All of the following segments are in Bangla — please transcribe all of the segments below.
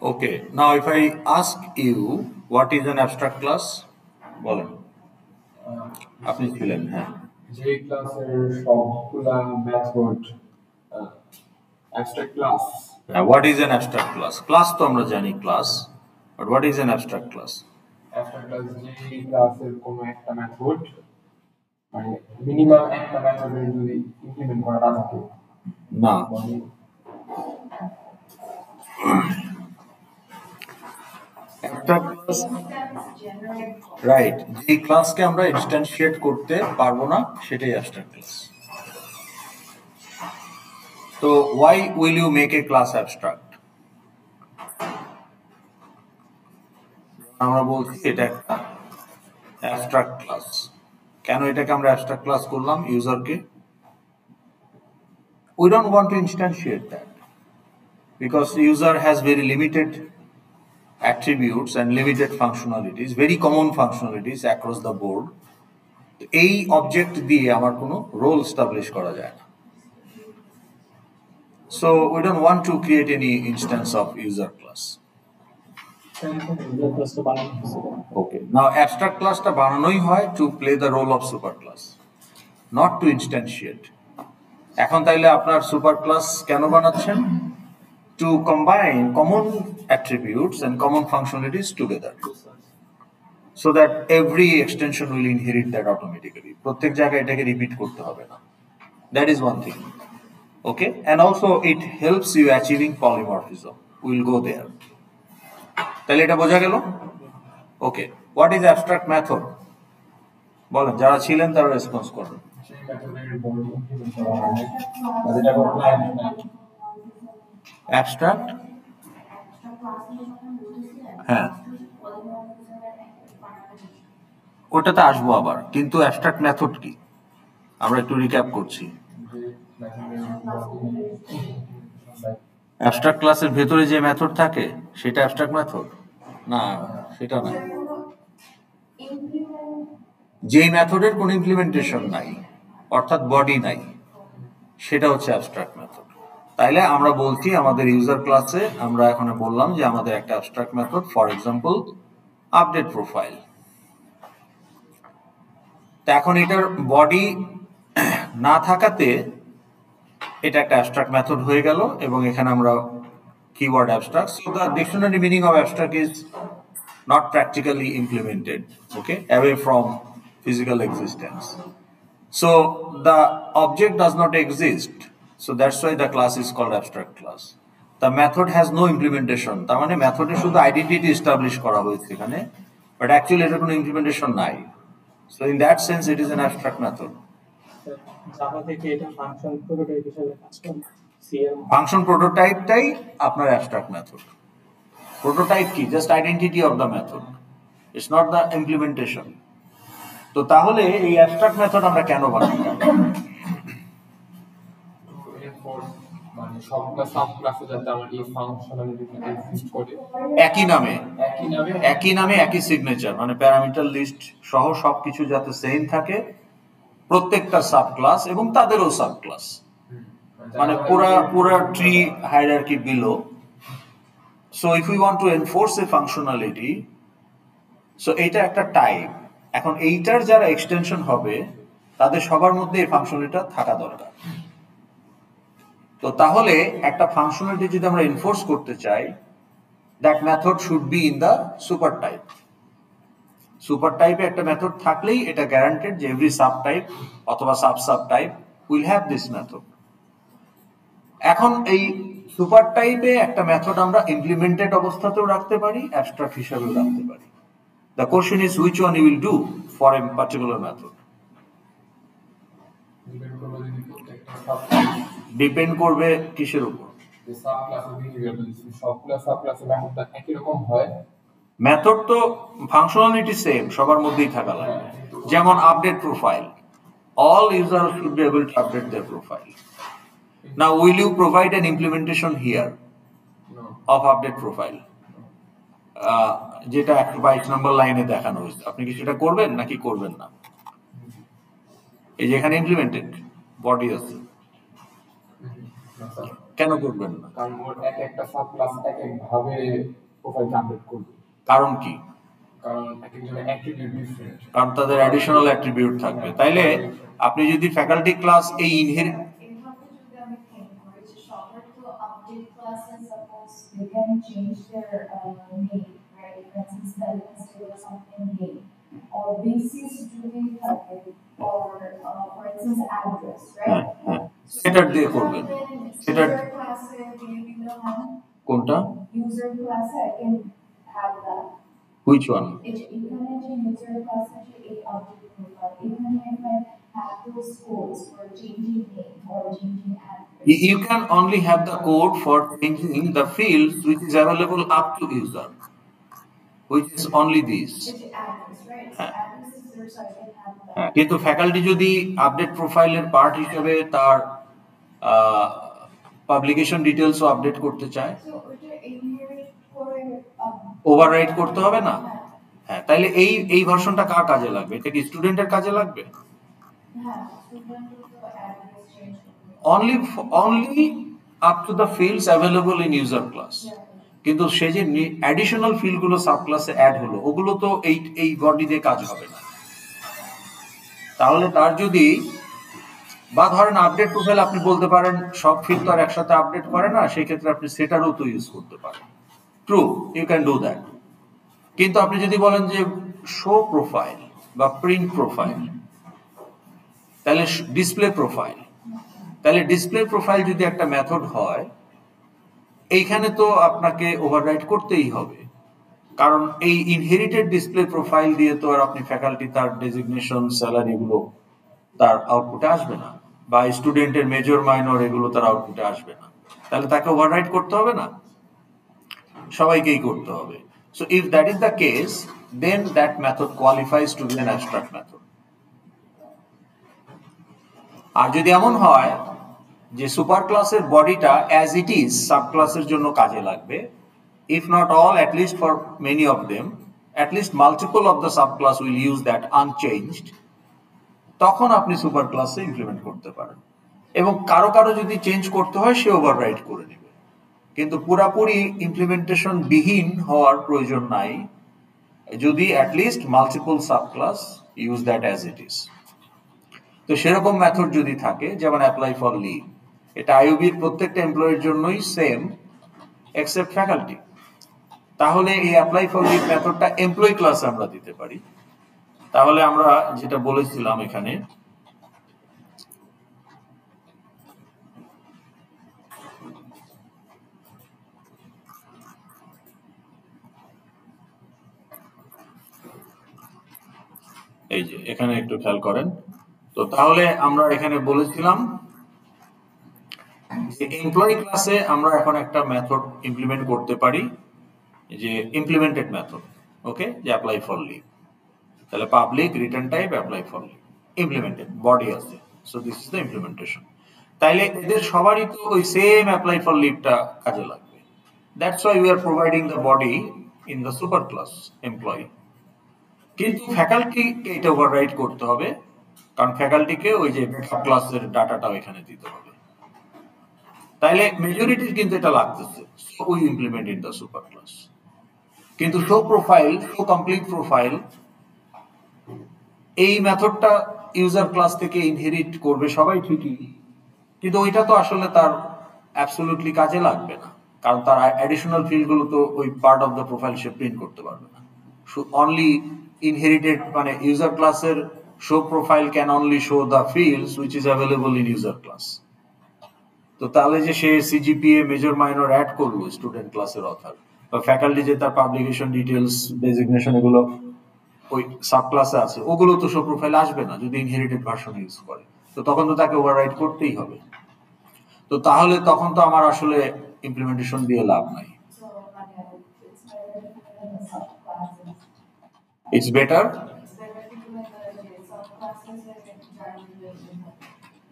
Okay, now if I ask you what is an abstract class, বলেন আপনি ছিলেন হ্যাঁ যে ক্লাসের সবগুলা method abstract class. What is an abstract class? Class তো আমরা জানি class, but what is an abstract class? Abstract class যে ক্লাসের কোনো একটা মেথড মানে মিনিমাম একটা মেথডের যদি ইমপ্লিমেন্ট করা থাকে না abstract class রাইট যে ক্লাসকে আমরা ইনস্ট্যান্সিয়েট করতে পারবো না সেটাই abstract class. So why will you make a class abstract? আমরা বলছি এটা একটা abstract class. কেন এটাকে আমরা abstract class করলাম ইউজারকে? We don't want to instantiate that because user has very limited attributes and limited functionalities, very common functionalities across the board. এই অবজেক্ট দিয়ে আমার কোনো রোল এস্টাবলিশ করা যায় না. So we don't want to create any instance of user class. Okay. Now abstract class টা বানানোই হয় to play the role of superclass, not to instantiate. এখন তাইলে আপনার superclass কেন বানাচ্ছেন? To combine common attributes and common functionalities together, so that every extension will inherit that automatically. প্রত্যেক জায়গায় এটাকে রিপিট করতে হবে না. That is one thing. Okay, and also it helps you achieving polymorphism. We'll go there. তাহলে এটা বোঝা গেল? Okay, what is abstract method? বলেন যারা ছিলেন তারা রেসপন্স করুন. Abstract? হ্যাঁ ওটাতে আসবো আবার, কিন্তু abstract method কি আমরা একটু রিক্যাপ করছি. abstract ক্লাসের ভেতরে যে মেথড থাকে সেটা abstract মেথড না, সেটা না. যেই মেথডের কোনো ইমপ্লিমেন্টেশন নাই অর্থাৎ বডি নাই সেটা হচ্ছে abstract মেথড. তাইলে আমরা বলছি আমাদের ইউজার ক্লাসে আমরা এখন বললাম যে আমাদের একটা abstract method, for example update profile. তো এখন এটার বডি না থাকাতে এটা একটা abstract মেথড হয়ে গেল এবং এখানে আমরা keyword abstract. So the dictionary meaning of abstract is not practically implemented, okay, away from physical existence. So the object does not exist, so that's why the class is called abstract class. The method has no implementation, তার মানে মেথডে শুধু আইডেন্টিটি এস্টাবলিশ করা হয়েছে এখানে, but actually এটার কোনো ইমপ্লিমেন্টেশন নাই. So in that sense it is an abstract method. Java থেকে এটা ফাংশন প্রোটোটাইপ হিসেবে কাজ করে. ফাংশন প্রোটোটাইপটাই আপনার abstract method. প্রোটোটাইপ কি? Just identity of the method, it's not the implementation. তো তাহলে এই abstract মেথড আমরা কেন বানাই? মানে সবগুলা সাব ক্লাসে যাতে আমার এই ফাংশনালিটি এক্সিস্ট করে একই নামে একই সিগনেচার, মানে প্যারামিটার লিস্ট সহ সবকিছু যাতে সেম থাকে প্রত্যেকটা সাব ক্লাস এবং তাদেরও সাব ক্লাস, মানে পুরা tree hierarchy below. So if we want to enforce a functionality, so এটা একটা টাইপ. এখন এইটার যারা এক্সটেনশন হবে তাদের সবার মধ্যে এই ফাংশনালিটিটা থাকা দরকার. তো তাহলে একটা ফাংশনালিটি যদি আমরা এনফোর্স করতে চাই, that method should be in the super type. Super টাইপে একটা মেথড থাকলেই এটা গ্যারান্টেড যে এভরি সাব টাইপ অথবা sub type will have this method. এখন এই সুপার টাইপে একটা মেথড আমরা ইমপ্লিমেন্টেড অবস্থাতেও রাখতে পারি, অ্যাবস্ট্রাক্ট হিসেবেও রাখতে পারি. The question is which one you will do for a particular method. Depend করবে কিসের উপর? মেথড তো ফাংশনালিটি সেম, সবার মধ্যেই থাকা লাগবে. যেমন update profile, all users should be able to update their profile. Now will you provide an implementation here of update profile? যেটা 22 নম্বর লাইনে দেখানো হয়েছে, আপনি কি সেটা করবেন নাকি করবেন না? এই যেখানে ইমপ্লিমেন্টেড বডি আছে কেন করবেন না? কারণ ওর এক একটা সাব ক্লাস এক এক ভাবে প্রোফাইলটা আপডেট করবে। কারণ কি? কারণ এক একজনের অ্যাট্রিবিউট ডিফারেন্ট, কারণ তাদের অ্যাডিশনাল অ্যাট্রিবিউট থাকবে। তাইলে আপনি যদি ফ্যাকাল্টি ক্লাস এই ইনহেরিট এইভাবে যদি আমি think করি যে সবার তো update classes suppose they can change their name, right? For instance, spelling mistake or something name, or basis যদি থাকে, or for instance address, right? সেটার দিয়ে করবেন। সেটার User class দিয়ে দিলে হয় না? কোনটা? User class I can have that. Which one? এখানে যে user class যে এই update profile, এখানে if I have those codes for changing name or changing address. You can only have the code for changing the fields which is available up to user, which is only these. It's address, right? So address is there, so I can have that. কিন্তু ফ্যাকাল্টি যদি আপডেট প্রোফাইলের পার্ট হিসেবে তার পাবলিকেশন ডিটেলসও আপডেট করতে চায়, So ওটা inherit করে ওভাররাইট করতে হবে না? হ্যাঁ, তাইলে এই ভার্সনটা কার কাজে লাগবে? এটা কি স্টুডেন্টের কাজে লাগবে? হ্যাঁ, student তো address change করবে। only up to the fields available in user class. কিন্তু সে যে অ্যাডিশনাল ফিল্ড গুলো সাব ক্লাসে অ্যাড হলো, ওগুলো তো এই বডি দিয়ে কাজ হবে না। তাহলে তার যদি বা ধরেন আপডেট প্রোফাইল, আপনি বলতে পারেন সব ফিল্ড তো আর একসাথে আপডেট করে না, সেই ক্ষেত্রে আপনি সেটারও তো ইউজ করতে পারেন। True, you can do that. কিন্তু আপনি যদি বলেন যে শো প্রোফাইল বা প্রিন্ট প্রোফাইল, তাহলে ডিসপ্লে প্রোফাইল, তাহলে ডিসপ্লে প্রোফাইল যদি একটা মেথড হয়, এইখানে তো আপনাকে ওভাররাইট করতেই হবে। কারণ এই ইনহেরিটেড ডিসপ্লে প্রোফাইল দিয়ে তো আর আপনি ফ্যাকাল্টি তার ডেজিগনেশন, স্যালারি এগুলো তার আউটপুটে আসবে না, বা স্টুডেন্টের মেজর মাইনর এগুলো তার আউটপুটে আসবে না। তাহলে তাকে ওভাররাইট করতে হবে না? সবাইকেই করতে হবে। So if that is the case, then that method qualifies to be an abstract method. আর যদি এমন হয় যে সুপার ক্লাসের বডিটা অ্যাজ ইট ইজ সাব ক্লাসের জন্য কাজে লাগবে, if not all, at least for many of them, at least multiple of the subclass will use that unchanged, তখন আপনি সুপার ক্লাসে ইমপ্লিমেন্ট করতে পারেন। এবং কারো কারো যদি চেঞ্জ করতে হয়, সে ওভাররাইট করে নেবে। কিন্তু পুরাপুরি ইমপ্লিমেন্টেশন বিহীন হওয়ার প্রয়োজন নাই, যদি at least multiple subclass use that as it is. তো সেরকম মেথড যদি থাকে, যেমন অ্যাপ্লাই ফর লিভ, এটা আইইউবির প্রত্যেকটা এমপ্লয়ির জন্যই সেম এক্সেপ্ট ফ্যাকাল্টি, তাহলে এই অ্যাপ্লাই ফর লিভ মেথডটা এমপ্লয়ি ক্লাসে আমরা দিতে পারি। তাহলে আমরা যেটা বলেছিলাম এখানে, এই যে এখানে একটু খেয়াল করেন তো, তাহলে আমরা এখানে বলেছিলাম যে এমপ্লয়ি ক্লাসে আমরা এখন একটা মেথড ইমপ্লিমেন্ট করতে পারি, যে ইমপ্লিমেন্টেড মেথড, ওকে, যে অ্যাপ্লাই ফর লিভ। তাহলে public return type apply for leave, implemented body আছে, so this is the implementation. তাইলে এদের সবারই তো ওই সেম অ্যাপ্লাই ফর লিভটা কাজে লাগবে। That's why we are providing the body in the super class employee. কিন্তু ফ্যাকাল্টিকে এটা ওভাররাইট করতে হবে, কারণ ফ্যাকাল্টিকে ওই যে ব্যাকআপ ক্লাসের ডাটাটাও এখানে দিতে হবে। তাইলে মেজরিটির কিন্তু এটা লাগতেছে, so we implement in the super class. কিন্তু show profile, show complete profile, এই মেথডটা ইউজার ক্লাস থেকে ইনহেরিট করবে সবাই ঠিকই, কিন্তু ওইটা তো আসলে তার অ্যাবসলিউটলি কাজে লাগবে না, কারণ তার অ্যাডিশনাল ফিল্ডগুলো তো ওই part of the profile say print করতে পারবে না। অনলি ইনহেরিটেড, মানে ইউজার ক্লাসের show profile can only show the fields which is available in user class. তো তাহলে যে সে সিজিপিএ, মেজর মাইনর অ্যাড করলো স্টুডেন্ট ক্লাসের অথার, বা ফ্যাকাল্টি যে তার পাবলিকেশন ডিটেলস, ডেজিগনেশন এগুলো ওই সাব ক্লাসে আছে, ওগুলো তো শো প্রোফাইল আসবে না যদি ইনহেরিটেড ভার্সন ইউজ করে। তো তখন তো তাকে ওভাররাইট করতেই হবে। তো তাহলে তখন তো আমার আসলে ইমপ্লিমেন্টেশন দিয়ে লাভ নাই। So ইটস বেটার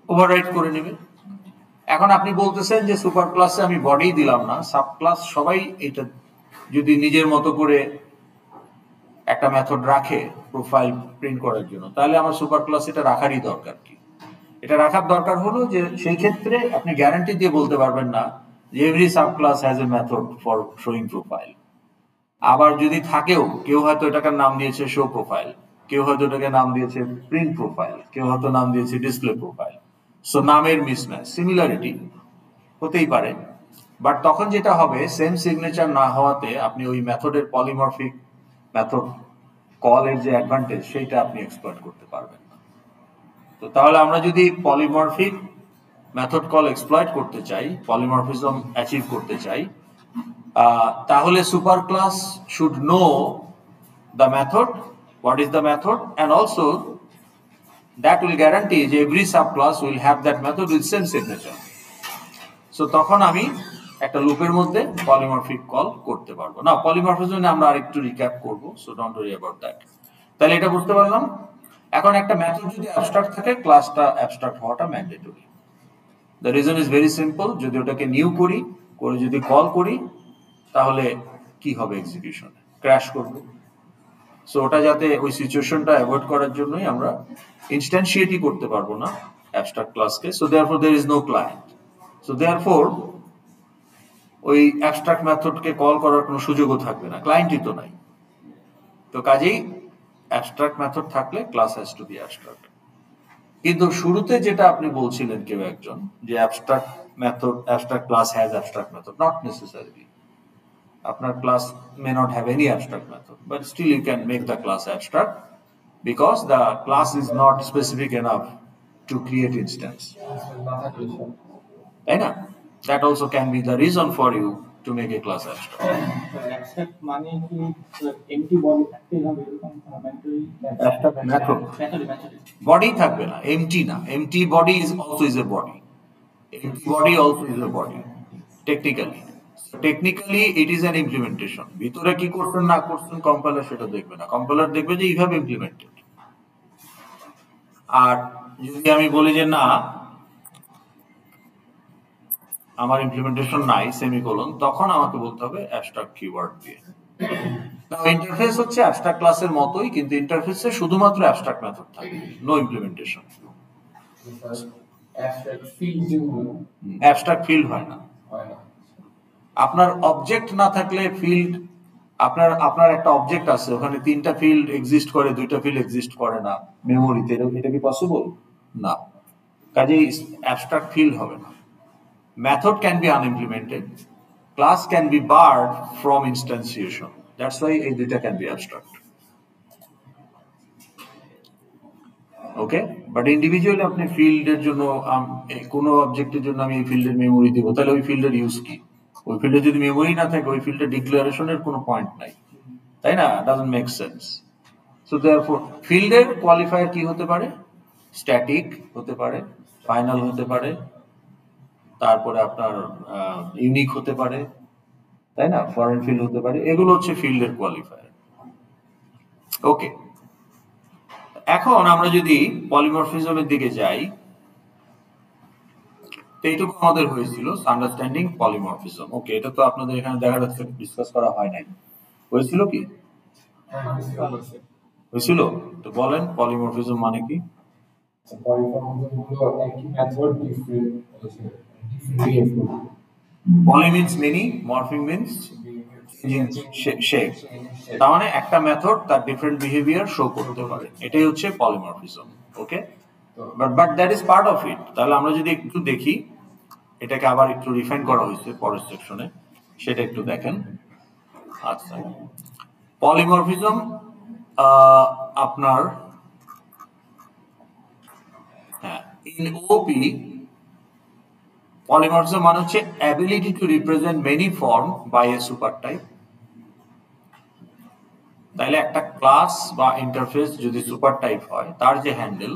ওভাররাইট করে নেবে। এখন আপনি বলতেছেন যে সুপার ক্লাসে আমি বডি দিলাম না, সাব ক্লাস সবাই এটা যদি নিজের মতো করে একটা মেথড রাখে প্রোফাইল প্রিন্ট করার জন্য, তাহলে আমার সুপার ক্লাস এটা রাখারই দরকার কি? এটা রাখার দরকার হলো যে সেই ক্ষেত্রে আপনি গ্যারান্টি দিয়ে বলতে পারবেন না যে every sub class has a method for showing profile. আবার যদি থাকেও, কেউ হয়তো এটাকে নাম দিয়েছে শো প্রোফাইল, কেউ হয়তো এটাকে নাম দিয়েছে প্রিন্ট প্রোফাইল, কেউ হয়তো নাম দিয়েছে ডিসপ্লে প্রোফাইল। সো নামের মিসম্যাচ, সিমিলারিটি হতেই পারে, বাট তখন যেটা হবে সেম সিগনেচার না হওয়াতে আপনি ওই মেথডের পলিমরফিক মেথড কলের যে অ্যাডভান্টেজ সেইটা আপনি এক্সপ্লয়েট করতে পারবেন না। তো তাহলে আমরা যদি পলিমরফিক মেথড কল এক্সপ্লয়েট করতে চাই, পলিমরফিজম অ্যাচিভ করতে চাই, তাহলে super class should know the method, what is the method, and also that will guarantee যে every subclass will have that method with same signature. So তখন আমি একটা লুপের মধ্যে পলিমরফিক কল করতে পারবো। না, পলিমরফিজম আমরা আরেকটু রিক্যাপ করব, so don't worry about that. তাহলে এটা বুঝতে পারলাম। এখন একটা মেথড যদি অ্যাবস্ট্রাক্ট থাকে, ক্লাসটা অ্যাবস্ট্রাক্ট হওয়াটা mandatory. The reason is very simple, যদি ওটাকে নিউ করি, করে যদি কল করি, তাহলে কি হবে? এক্সিকিউশনে ক্র্যাশ করবে। সো ওটা যাতে ওই সিচুয়েশনটা অ্যাভয়েড করার জন্যই আমরা ইনস্ট্যান্সিয়েটই করতে পারবো না অ্যাবস্ট্রাক্ট ক্লাসকে। So therefore there is no client. So therefore ওই অ্যাবস্ট্রাক্ট মেথডকে কল করার কোনো সুযোগও থাকবে না, ক্লায়েন্টই তো নাই। তো কাজেই অ্যাবস্ট্রাক্ট মেথড থাকলে class has to be abstract. কিন্তু শুরুতে যেটা আপনি বলছিলেন কেউ একজন, যে abstract method, abstract class has abstract method, not necessarily. আপনার class may not have any abstract method, but still you can make the class abstract because the class is not specific enough to create instance. Right? That also can be the reason for you to make a class abstract. Abstract মানে কি এমটি বডি থাকতেই হবে এরকম মেন্টালি Abstract method. Body থাকবে না, empty না। Empty body is also a body. Empty body also is a body. Technically it is an implementation. ভিতরে কি করছেন না করছেন কম্পাইলার সেটা দেখবে না, কম্পাইলার দেখবে যে এইভাবে ইমপ্লিমেন্টেড। আর যদি আমি বলি যে না আমার ইমপ্লিমেন্টেশন নাই সেমিকোলন, তখন আমাকে বলতে হবে অ্যাবস্ট্রাক্ট কিওয়ার্ড দিয়ে। নাও ইন্টারফেস হচ্ছে অ্যাবস্ট্রাক্ট ক্লাসের মতোই, কিন্তু ইন্টারফেসে শুধুমাত্র অ্যাবস্ট্রাক্ট মেথড থাকে, নো ইমপ্লিমেন্টেশন। অ্যাবস্ট্রাক্ট ফিল্ড হয় না। আপনার অবজেক্ট না থাকলে ফিল্ড, আপনার একটা অবজেক্ট আছে, ওখানে 3টা ফিল্ড এক্সিস্ট করে, 2টা ফিল্ড এক্সিস্ট করে না মেমোরিতে, এটা কি পসিবল? না। কাজেই অ্যাবস্ট্রাক্ট ফিল্ড হবে না। Method can be unimplemented, class can be barred from instantiation, that's why এই দুইটা can be abstract. Okay, but individually আপনি ফিল্ডের জন্য কোনো অবজেক্টের জন্য আমি এই ফিল্ডের মেমোরি দিব, তাহলে ওই ফিল্ডের ইউজ কি? ওই ফিল্ডে যদি মেমোরি না থাকে, ওই ফিল্ডে ডিক্লারেশনের কোনো পয়েন্ট নাই, তাই না? Doesn't make sense. So therefore ফিল্ডের কোয়ালিফায়ার কি হতে পারে? স্ট্যাটিক হতে পারে, ফাইনাল হতে পারে, তারপরে আপনার ইউনিক হতে পারে, তাই না? ফরেন ফিল্ড হতে পারে, এগুলো হচ্ছে ফিল্ডের কোয়ালিফায়ার। ওকে, এখন আমরা যদি পলিমরফিজমের দিকে যাই, এইটুকু আমাদের হয়েছিল আন্ডারস্ট্যান্ডিং পলিমরফিজম। ওকে, এটা তো আপনাদের এখানে দেখা যাচ্ছে ডিসকাস করা হয় নাই, হয়েছিল কি? হয়েছিল। তো বলেন পলিমরফিজম মানে কি? পলি means many, morphing means shape. তার মানে একটা মেথড তার ডিফারেন্ট বিহেভিয়ার শো করতে পারে, এটাই হচ্ছে polymorphism. Okay, but that is part of it. তাহলে আমরা যদি একটু দেখি, এটাকে আবার একটু রিফাইন করা হয়েছে পরের সেকশনে, সেটা একটু দেখেন। আচ্ছা, পলিমরফিজম আপনার ইন ওপি পলিমরফিজম মানে হচ্ছে ability to represent many form by a super type. তাহলে একটা ক্লাস বা ইন্টারফেস যদি সুপার টাইপ হয়, তার যে handle,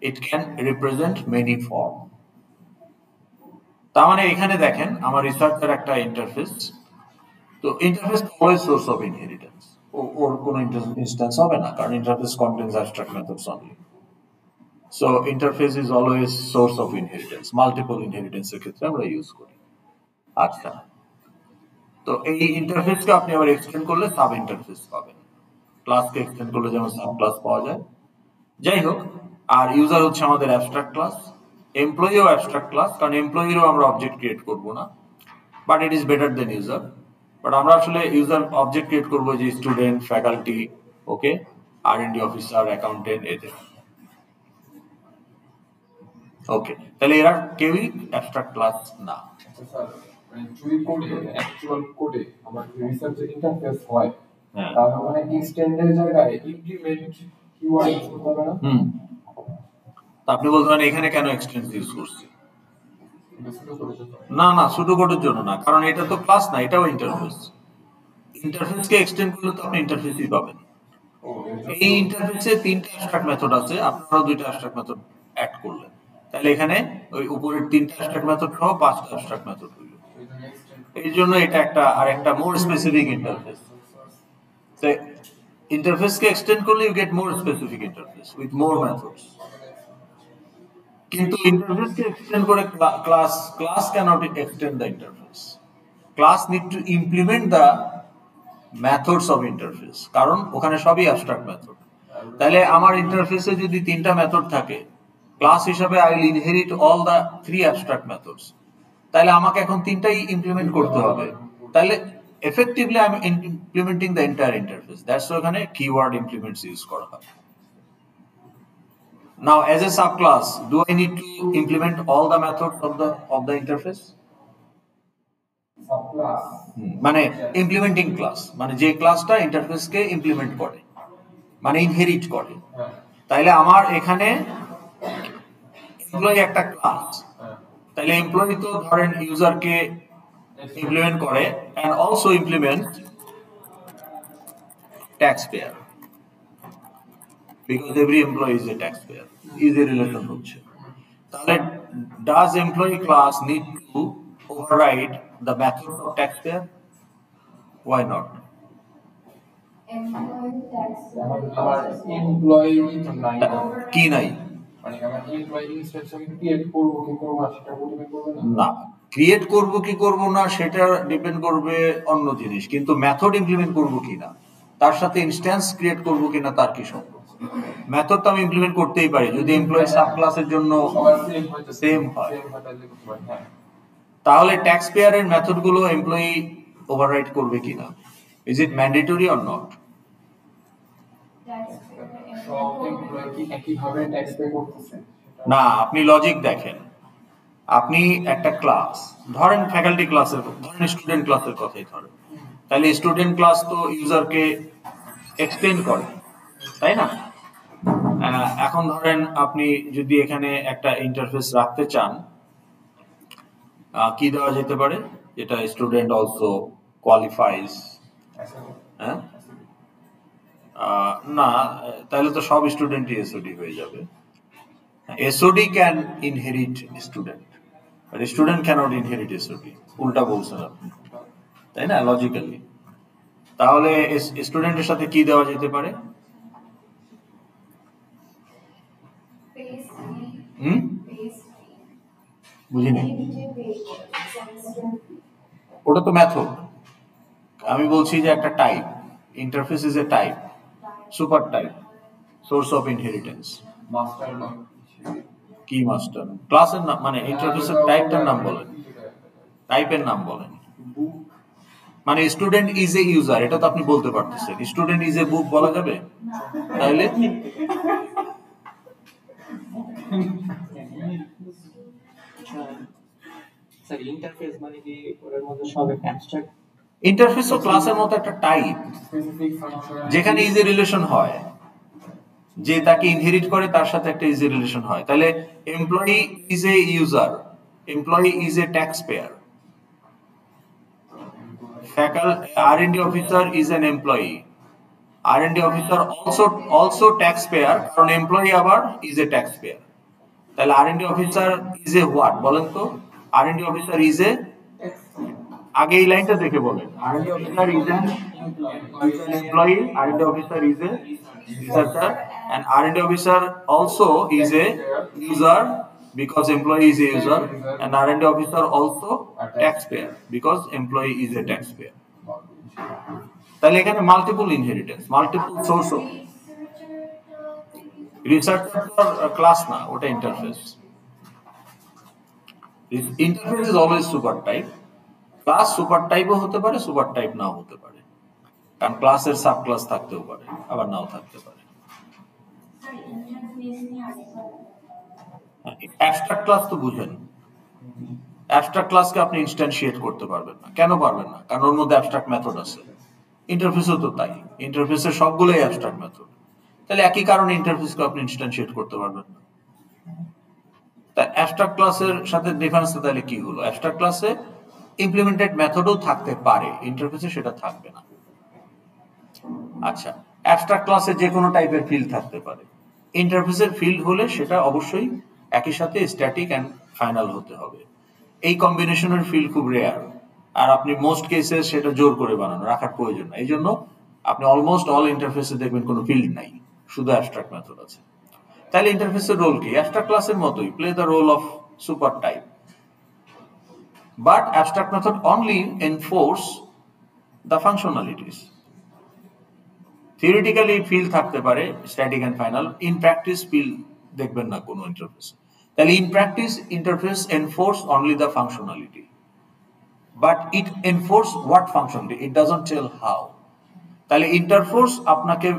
it can represent many form. তার মানে এখানে দেখেন আমার রিসার্চের একটা ইন্টারফেস, তো interface always source of inheritance, ওর কোনো ইনস্ট্যান্স হবে না, কারণ interface contains abstract methods only. So interface is always source of inheritance, multiple ইনহেরিটেন্সের ক্ষেত্রে আমরা ইউজ করি। আচ্ছা, তো এই ইন্টারফেসকে আপনি আবার এক্সটেন্ড করলে সাব ইন্টারফেস পাবেন, ক্লাসকে এক্সটেন্ড করলে যেমন সাব ক্লাস পাওয়া যায়। যাই হোক, আর ইউজার হচ্ছে আমাদের অ্যাবস্ট্রাক্ট ক্লাস, এমপ্লয়িও অ্যাবস্ট্রাক্ট ক্লাস, কারণ এমপ্লয়িরও আমরা অবজেক্ট ক্রিয়েট করব না, but it is better than user. But আমরা আসলে ইউজার অবজেক্ট ক্রিয়েট করবো যে student, faculty, okay, R&D officer, accountant, এদের। ওকে, তাহলে এরা কেউই অ্যাবস্ট্রাক্ট ক্লাস না। আচ্ছা স্যার, মানে যদি কোডে অ্যাকচুয়াল কোডে আমার রিসার্চের ইন্টারফেস হয়, হ্যাঁ। তাহলে ওখানে এক্সটেন্ডের জায়গায় ইমপ্লিমেন্ট কিওয়ার্ড ইউজ করতে হবে না? তা আপনি বলতে পারেন এখানে কেন এক্সটেন্স ইউজ করছি? এটা শুরু করেছে তো। না না, শুধু কোডের জন্য না, কারণ এটা তো ক্লাস না, এটাও ইন্টারফেস। ইন্টারফেসকে এক্সটেন্ড করলে তো আপনি ইন্টারফেসই পাবেন। ও, এই ইন্টারফেসে 3টা অ্যাবস্ট্রাক্ট মেথড আছে, আপনারা 2টা অ্যাবস্ট্রাক্ট মেথড অ্যাড করলেন, তাহলে এখানে ওই উপরের 3টা অ্যাবস্ট্রাক্ট মেথড সহ 5টা অ্যাবস্ট্রাক্ট মেথড হইল। এই জন্য এটা একটা আর একটা মোর স্পেসিফিক ইন্টারফেস। তো ইন্টারফেসকে এক্সটেন্ড করলে you get more specific interface with more methods. কিন্তু ইন্টারফেসকে এক্সটেন্ড করে class cannot extend the interface. Class need to implement the methods of interface, কারণ ওখানে সবই অ্যাবস্ট্রাক্ট মেথড। তাহলে আমার ইন্টারফেসে যদি 3টা মেথড থাকে, ক্লাস হিসাবে I will inherit all the 3 abstract methods, তাহলে আমাকে এখন 3টাই ইমপ্লিমেন্ট করতে হবে। তাহলে effectively I'm implementing the entire interface. That's why এখানে keyword implements use করা হয়। Now as a subclass, do I need to implement all the methods of the interface? Subclass মানে implementing class, মানে যে ক্লাসটা ইন্টারফেসকে ইমপ্লিমেন্ট করে, মানে ইনহেরিট করে। হ্যাঁ তাইলে আমার এখানে এমপ্লয়ি একটা ক্লাস, তাইলে এমপ্লয়ি তো ধরেন ইউজারকে implement করে and also implement taxpayer, because every employee is a taxpayer, is a relation হচ্ছে। তাহলে does employee class need to override the method of taxpayer? Why not? Employee tax. এখন আমার এমপ্লয়ি তো নাই, কি নাই? মানে আমার এমপ্লয়ি ইনস্ট্যান্স আমি ক্রিয়েট করব কি করব না সেটা ডিপেন্ড করবে না। না, ক্রিয়েট করব কি করব না সেটা ডিপেন্ড করবে অন্য জিনিস, কিন্তু মেথড ইমপ্লিমেন্ট করব কিনা, তার সাথে ইনস্ট্যান্স ক্রিয়েট করব কিনা তার কি সম্পর্ক? মেথড তো আমি ইমপ্লিমেন্ট করতেই পারি যদি এমপ্লয়ি সাব ক্লাসের জন্য সবার সেম হয়তো সেম হয়। সেম হয় তাহলে করতে পারি। হ্যাঁ তাহলে ট্যাক্স পেয়ারের মেথডগুলো এমপ্লয়ি ওভাররাইড করবে কিনা, is it mandatory or not? সব এমপ্লয়ি কি একইভাবে ট্যাক্স পে করতেছে? না, আপনি লজিক দেখেন। আপনি একটা ক্লাস ধরেন, ফ্যাকাল্টি ক্লাসের, ধরেন স্টুডেন্ট ক্লাসের কথাই ধরেন, তাহলে স্টুডেন্ট ক্লাস তো ইউজারকে এক্সটেন্ড করে, তাই না? এখন ধরেন আপনি যদি এখানে একটা ইন্টারফেস রাখতে চান, কি দেওয়া যেতে পারে, যেটা স্টুডেন্ট অলসো কোয়ালিফাইজ। হ্যাঁ, না, তাহলে তো সব স্টুডেন্টই এসওডি হয়ে যাবে। SOD can inherit student, but student cannot inherit SOD. উল্টা বলছেন আপনি, তাই না, লজিক্যালি। তাহলে স্টুডেন্টের সাথে কি দেওয়া যেতে পারে? বুঝিনি। ওটা তো মেথড। আমি বলছি যে একটা type, interface is a type, super type, source of inheritance. Master না কি মাস্টার? ক্লাসের নাম, মানে ইন্টারফেসের টাইপটার নাম বলেন, টাইপের নাম বলেন। মানে স্টুডেন্ট ইজ এ ইউজার, এটা তো আপনি বলতে পারতেছেন। স্টুডেন্ট ইজ এ বুক বলা যাবে? তাহলে স্যার ইন্টারফেস মানে কি ওর মধ্যে সব একটা অ্যাবস্ট্রাক্ট ইন্টারফেস ও ক্লাসের মতো একটা টাইপ, স্পেসিফিক ফাংশন যেখানে ইজ এ রিলেশন হয়, যে তাকে ইনহেরিট করে তার সাথে একটা ইজ এ রিলেশন হয়। তাহলে employee is a user, employee is a tax payer, R&D officer is an employee, R&D officer also taxpayer, কারণ এমপ্লয়ি আবার is a taxpayer। তাহলে R&D officer is a what বলেন তো? R&D officer is a, আগে এই লাইনটা দেখে বলেন। R&D officer is an employee, R&D officer is a researcher, and R&D officer also is a user because employee is a user, and R&D officer also taxpayer because employee is a taxpayer. তাহলে এখানে multiple inheritance, multiple source of researcher class না, ওটা interface. Interface is always super type. Class super টাইপও হতে পারে, সুপার টাইপ নাও হতে পারে, কারণ ক্লাসের সাব ক্লাস থাকতেও পারে, আবার নাও থাকতে পারে। অ্যাবস্ট্রাক্ট ক্লাস তো বুঝেন, অ্যাবস্ট্রাক্ট ক্লাসকে আপনি ইনস্ট্যান্সিয়েট করতে পারবেন না। কেন পারবেন না? কারণ ওর মধ্যে অ্যাবস্ট্রাক্ট মেথড আছে। ইন্টারফেসও তো তাই, ইন্টারফেসের সবগুলোই অ্যাবস্ট্রাক্ট মেথড। তাহলে একই কারণে ইন্টারফেসকে আপনি ইনস্ট্যান্সিয়েট করতে পারবেন না। তাই অ্যাবস্ট্রাক্ট ক্লাসের সাথে ডিফারেন্স তাহলে কি হলো? অ্যাবস্ট্রাক্ট ক্লাসে ইমপ্লিমেন্টেড মেথডও থাকতে পারে, ইন্টারফেসে সেটা থাকবে না। আচ্ছা, অ্যাবস্ট্রাক্ট ক্লাসে যে কোনো টাইপের ফিল্ড থাকতে পারে, ইন্টারফেসের ফিল্ড হলে সেটা অবশ্যই একই সাথে স্ট্যাটিক অ্যান্ড ফাইনাল হতে হবে। এই কম্বিনেশনের ফিল্ড খুব রেয়ার, আর আপনি মোস্ট কেসে সেটা জোর করে বানানো রাখার প্রয়োজন না। এই জন্য আপনি অলমোস্ট অল ইন্টারফেসে দেখবেন কোনো ফিল্ড নাই, শুধু অ্যাবস্ট্রাক্ট মেথড আছে। তাহলে ইন্টারফেসের রোল কি? অ্যাবস্ট্রাক্ট ক্লাসের মতোই, play the role of super type, but abstract method only enforce the functionalities. Theoretically field থাকতে পারে static and final, in practice field দেখবেন না কোনো ইন্টারফেস। তাহলে in practice interface enforce only the functionality, but it enforce what functionality, it doesn't tell how. তাহলে ইন্টারফোর্স আপনাকে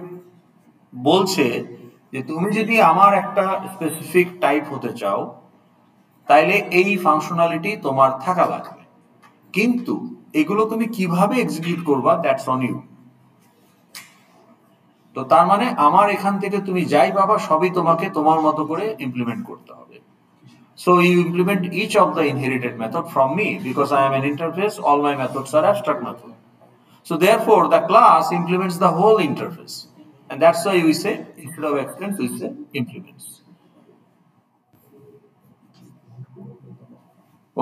বলছে যে তুমি যদি আমার একটা স্পেসিফিক টাইপ হতে চাও, তাইলে এই ফাংশনালিটি তোমার থাকা লাগবে, কিন্তু এগুলো তুমি কিভাবে এক্সিকিউট করবা দ্যাটস অন ইউ। তো তার মানে আমার এখান থেকে তুমি যাই পাবা সবই তোমাকে তোমার মতো করে ইমপ্লিমেন্ট করতে হবে। So you implement each of the inherited method from me, because I am an interface, all my methods are abstract method. So therefore the class implements the whole interface, and that's why we say instead of extends we say implements.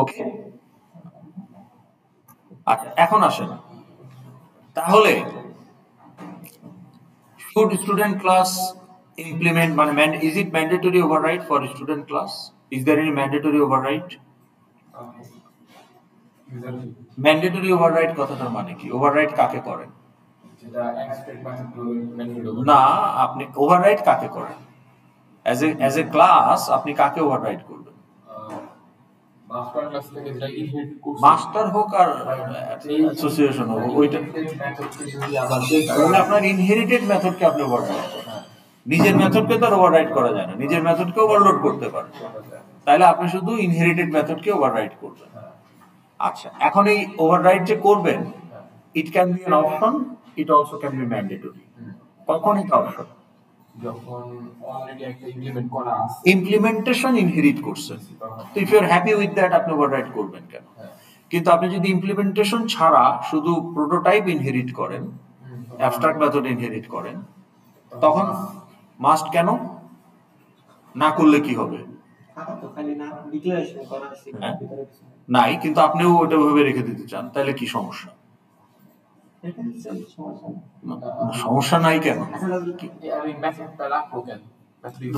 Okay, আচ্ছা এখন আসেন তাহলে should student class implement, is it mandatory override for student class? Is there any mandatory override? Mandatory override কথাটার মানে কি? ওভাররাইড কাকে করেন? না, আপনি ওভাররাইড কাকে করেন? অ্যাজ এ ক্লাস আপনি কাকে ওভাররাইড করবেন? মাস্টার হোক আর অ্যাসোসিয়েশন হোক, ওইটা আপনার ইনহেরিটেড মেথডকে আপনি ওভাররাইড করেন। নিজের মেথডকে তো ওভাররাইড করা যায় না, নিজের মেথডকে ওভারলোড করতে পারেন, তাহলে আপনি শুধু ইনহেরিটেড মেথডকে ওভাররাইড করবেন। আচ্ছা, এখন এই ওভাররাইড যে করবেন, it can be an option, it also can be mandatory. কখন এটা অপশন? যখন অলরেডি একটা ইমপ্লিমেন্ট করা আছে, ইমপ্লিমেন্টেশন ইনহেরিট করছেন, তো if you are happy with that আপনি ওভাররাইড করবেন কেন? কিন্তু আপনি যদি ইমপ্লিমেন্টেশন ছাড়া শুধু প্রোটোটাইপ ইনহেরিট করেন, অ্যাবস্ট্রাক্ট মেথড ইনহেরিট করেন, তখন মাস্ট কেন? না করলে কি হবে? নাই, কিন্তু আপনিও ওটা ভাবে রেখে দিতে চান, তাহলে কি সমস্যা? সমস্যা নাই কেন?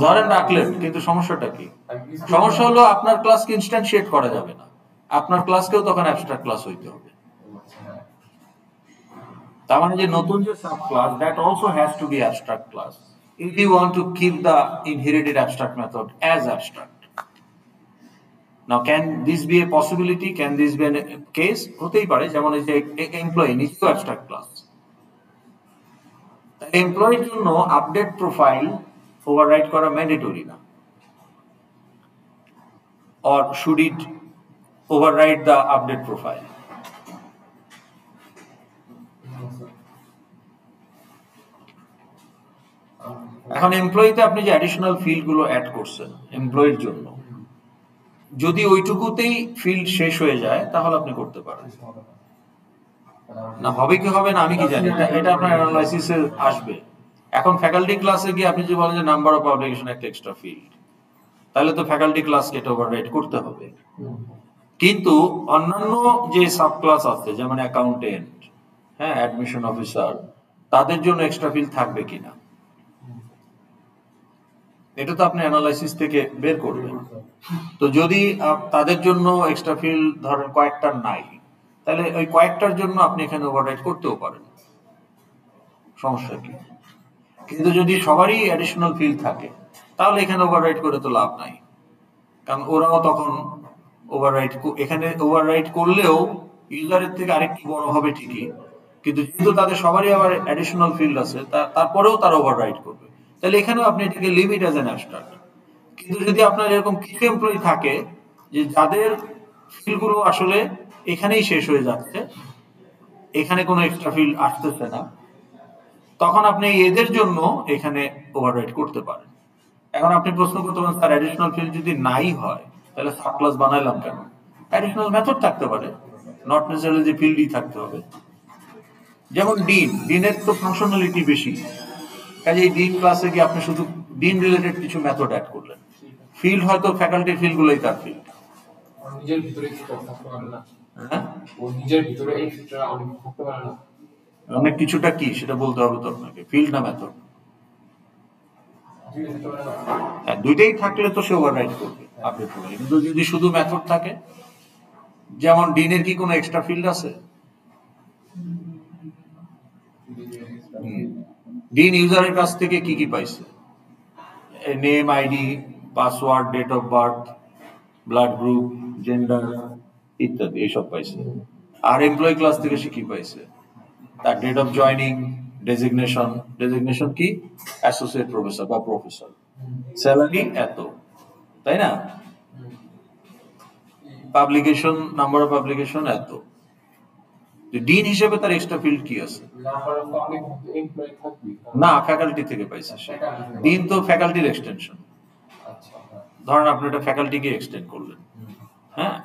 ধরেন রাখলেন, কিন্তু সমস্যাটা কি? সমস্যা হলো আপনার ক্লাসকে ইনস্ট্যান্সিয়েট করা যাবে না, আপনার ক্লাসকেও তখন অ্যাবস্ট্রাক্ট ক্লাস হইতে হবে। তার মানে যে নতুন যে sub class, that also has to be abstract class if you want to keep the inherited abstract method as abstract. Now can this be a possibility? Can this be a case? হতেই পারে, যেমন এই যে এমপ্লয়ি নিজে তো অ্যাবস্ট্রাক্ট ক্লাস। এমপ্লয়ির জন্য আপডেট প্রোফাইল ওভাররাইট করা ম্যান্ডেটরি না, or should it override the update profile? এখন এমপ্লয়িতে আপনি যে অ্যাডিশনাল ফিল্ড গুলো অ্যাড করছেন এমপ্লয়ির জন্য, যদি ওইটুকুতেই ফিল্ড শেষ হয়ে যায় তাহলে আপনি করতে পারেন না। হবে কি হবে না আমি কি জানি, এটা আপনার অ্যানালাইসিসে আসবে। এখন ফ্যাকাল্টি ক্লাসে গিয়ে আপনি যদি বলেন যে নাম্বার অফ পাবলিকেশন একটা এক্সট্রা ফিল্ড, তাহলে তো ফ্যাকাল্টি ক্লাসকে এটা ওভাররাইড করতে হবে। কিন্তু অন্যান্য যে সাব ক্লাস আছে, যেমন অ্যাকাউন্টেন্ট, হ্যাঁ, অ্যাডমিশন অফিসার, তাদের জন্য এক্সট্রা ফিল্ড থাকবে কিনা এটা তো আপনি অ্যানালাইসিস থেকে বের করবেন। তো যদি তাদের জন্য এক্সট্রা ফিল্ড ধরেন কয়েকটা নাই, তাহলে ওই কয়েকটার জন্য আপনি এখানে ওভাররাইড করতেও পারেন, সমস্যা কি? কিন্তু যদি সবারই অ্যাডিশনাল ফিল্ড থাকে, তাহলে এখানে ওভাররাইট করে তো লাভ নাই, কারণ ওরাও তখন এখানে ওভাররাইট করলেও ইউজারের থেকে আরেকটু বড় হবে ঠিকই, কিন্তু যেহেতু তাদের সবারই আবার অ্যাডিশনাল ফিল্ড আছে, তারপরেও তারা ওভাররাইট করবে। তাহলে এখানেও আপনি এটাকে লিমিট অ্যাজ অ্যান অ্যাবস্ট্রাক্ট। কিন্তু যদি আপনার এরকম কিছু এমপ্লয়ি থাকে যে যাদের ফিল্ডগুলো আসলে এখানেই শেষ হয়ে যাচ্ছে, এখানে কোনো এক্সট্রা ফিল্ড আসতেছে না, তখন আপনি এদের জন্য এখানে ওভাররাইট করতে পারেন। এখন আপনি প্রশ্ন করতে পারেন, স্যার অ্যাডিশনাল ফিল্ড যদি নাই হয় তাহলে সাব ক্লাস বানাইলাম কেন? অ্যাডিশনাল মেথড থাকতে পারে, নট নেসেসারিলি যে ফিল্ডই থাকতে হবে। যেমন ডিনের তো ফাংশনালিটি বেশি, কাজে এই ডিন ক্লাসে গিয়ে আপনি শুধু ডিন রিলেটেড কিছু মেথড অ্যাড করলেন, ফিল্ড হয়তো ফ্যাকাল্টির ফিল্ডগুলোই তার ফিল্ড। নিজের ভিতরে এক্সট্রা থাকতে পারে না, হ্যাঁ, ও নিজের ভিতরে এক্সট্রা অনেক থাকতে পারে না। অনেক কিছুটা কি সেটা বলতে হবে তো আপনাকে, ফিল্ড না মেথড। হ্যাঁ, দুইটাই থাকলে তো সে ওভাররাইট করবে আপডেট করবে, কিন্তু যদি শুধু মেথড থাকে, যেমন ডিনের কি কোনো এক্সট্রা ফিল্ড আছে? ডিন ইউজারের কাছ থেকে কি কি পাইছে? Name, ID, password, date of birth, blood group, gender ইত্যাদি এইসব পাইছে। আর এমপ্লয়ি ক্লাস থেকে সে কি পাইছে? তার ডেট অফ জয়নিং, ডেজিগনেশন কি? অ্যাসোসিয়েট প্রফেসর বা প্রফেসর, স্যালারি এত, তাই না? পাবলিকেশন, নাম্বার অফ পাবলিকেশন এত। ডিন হিসেবে তার এক্সট্রা ফিল্ড কি আছে? না, ফ্যাকাল্টি থেকে পাইছে সে। ডিন তো ফ্যাকাল্টির এক্সটেনশন। ধরেন আপনি একটা ফ্যাকাল্টিকে এক্সটেন্ড করলেন, হ্যাঁ,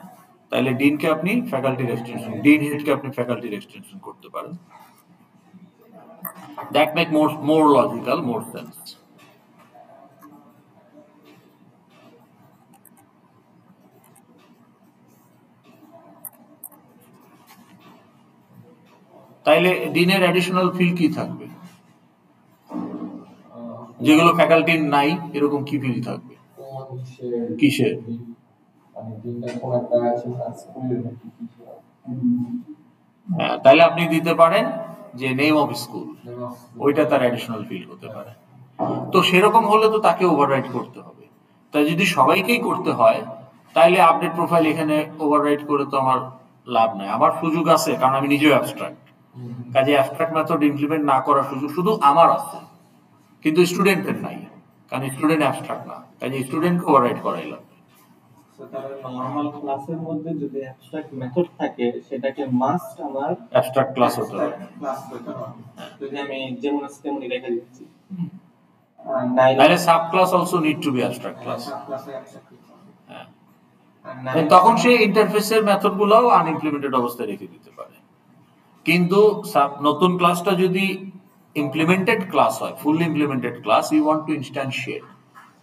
তাহলে ডিনকে আপনি ফ্যাকাল্টির এক্সটেনশন, ডিন হেডকে আপনি ফ্যাকাল্টির এক্সটেনশন করতে পারেন। That make more logical, more sense. তাইলে ডিনের অ্যাডিশনাল ফিল্ড কি থাকবে? যেগুলো ফ্যাকাল্টির নাই, এরকম কি ফিল্ড থাকবে? কিসের? হ্যাঁ, তাহলে আপনি দিতে পারেন যে নেম অফ স্কুল, ওইটা তার অ্যাডিশনাল ফিল্ড হতে পারে। তো সেরকম হলে তো তাকে ওভাররাইট করতে হবে। তাই যদি সবাইকেই করতে হয়, তাইলে আপডেট প্রোফাইল এখানে ওভাররাইট করে তো আমার লাভ নাই। আমার সুযোগ আছে, কারণ আমি নিজেও অ্যাবস্ট্রাক্ট, কাজে অ্যাবস্ট্রাক্ট মেথড ইমপ্লিমেন্ট না করার সুযোগ শুধু আমার আছে, কিন্তু স্টুডেন্টের নাই, কারণ স্টুডেন্ট অ্যাবস্ট্রাক্ট না, কাজে স্টুডেন্টকে ওভাররাইট করাই লাগবে। নরমাল ক্লাসের মধ্যে যদি অ্যাবস্ট্রাক্ট মেথড থাকে, সেটাকে মাস্ট আমার অ্যাবস্ট্রাক্ট ক্লাস হতে হবে। ক্লাস হতে হবে। যদি আমি যেমন আছে তেমনই রেখে দিচ্ছি, নাইলে sub class also need to be abstract class. ক্লাসে অ্যাবস্ট্রাক্ট হ্যাঁ, তখন সে ইন্টারফেসের মেথড গুলাও আনইমপ্লিমেন্টেড অবস্থায় রেখে দিতে পারে। কিন্তু নতুন ক্লাসটা যদি ইমপ্লিমেন্টেড ক্লাস হয়, fully implemented class, you want to instantiate,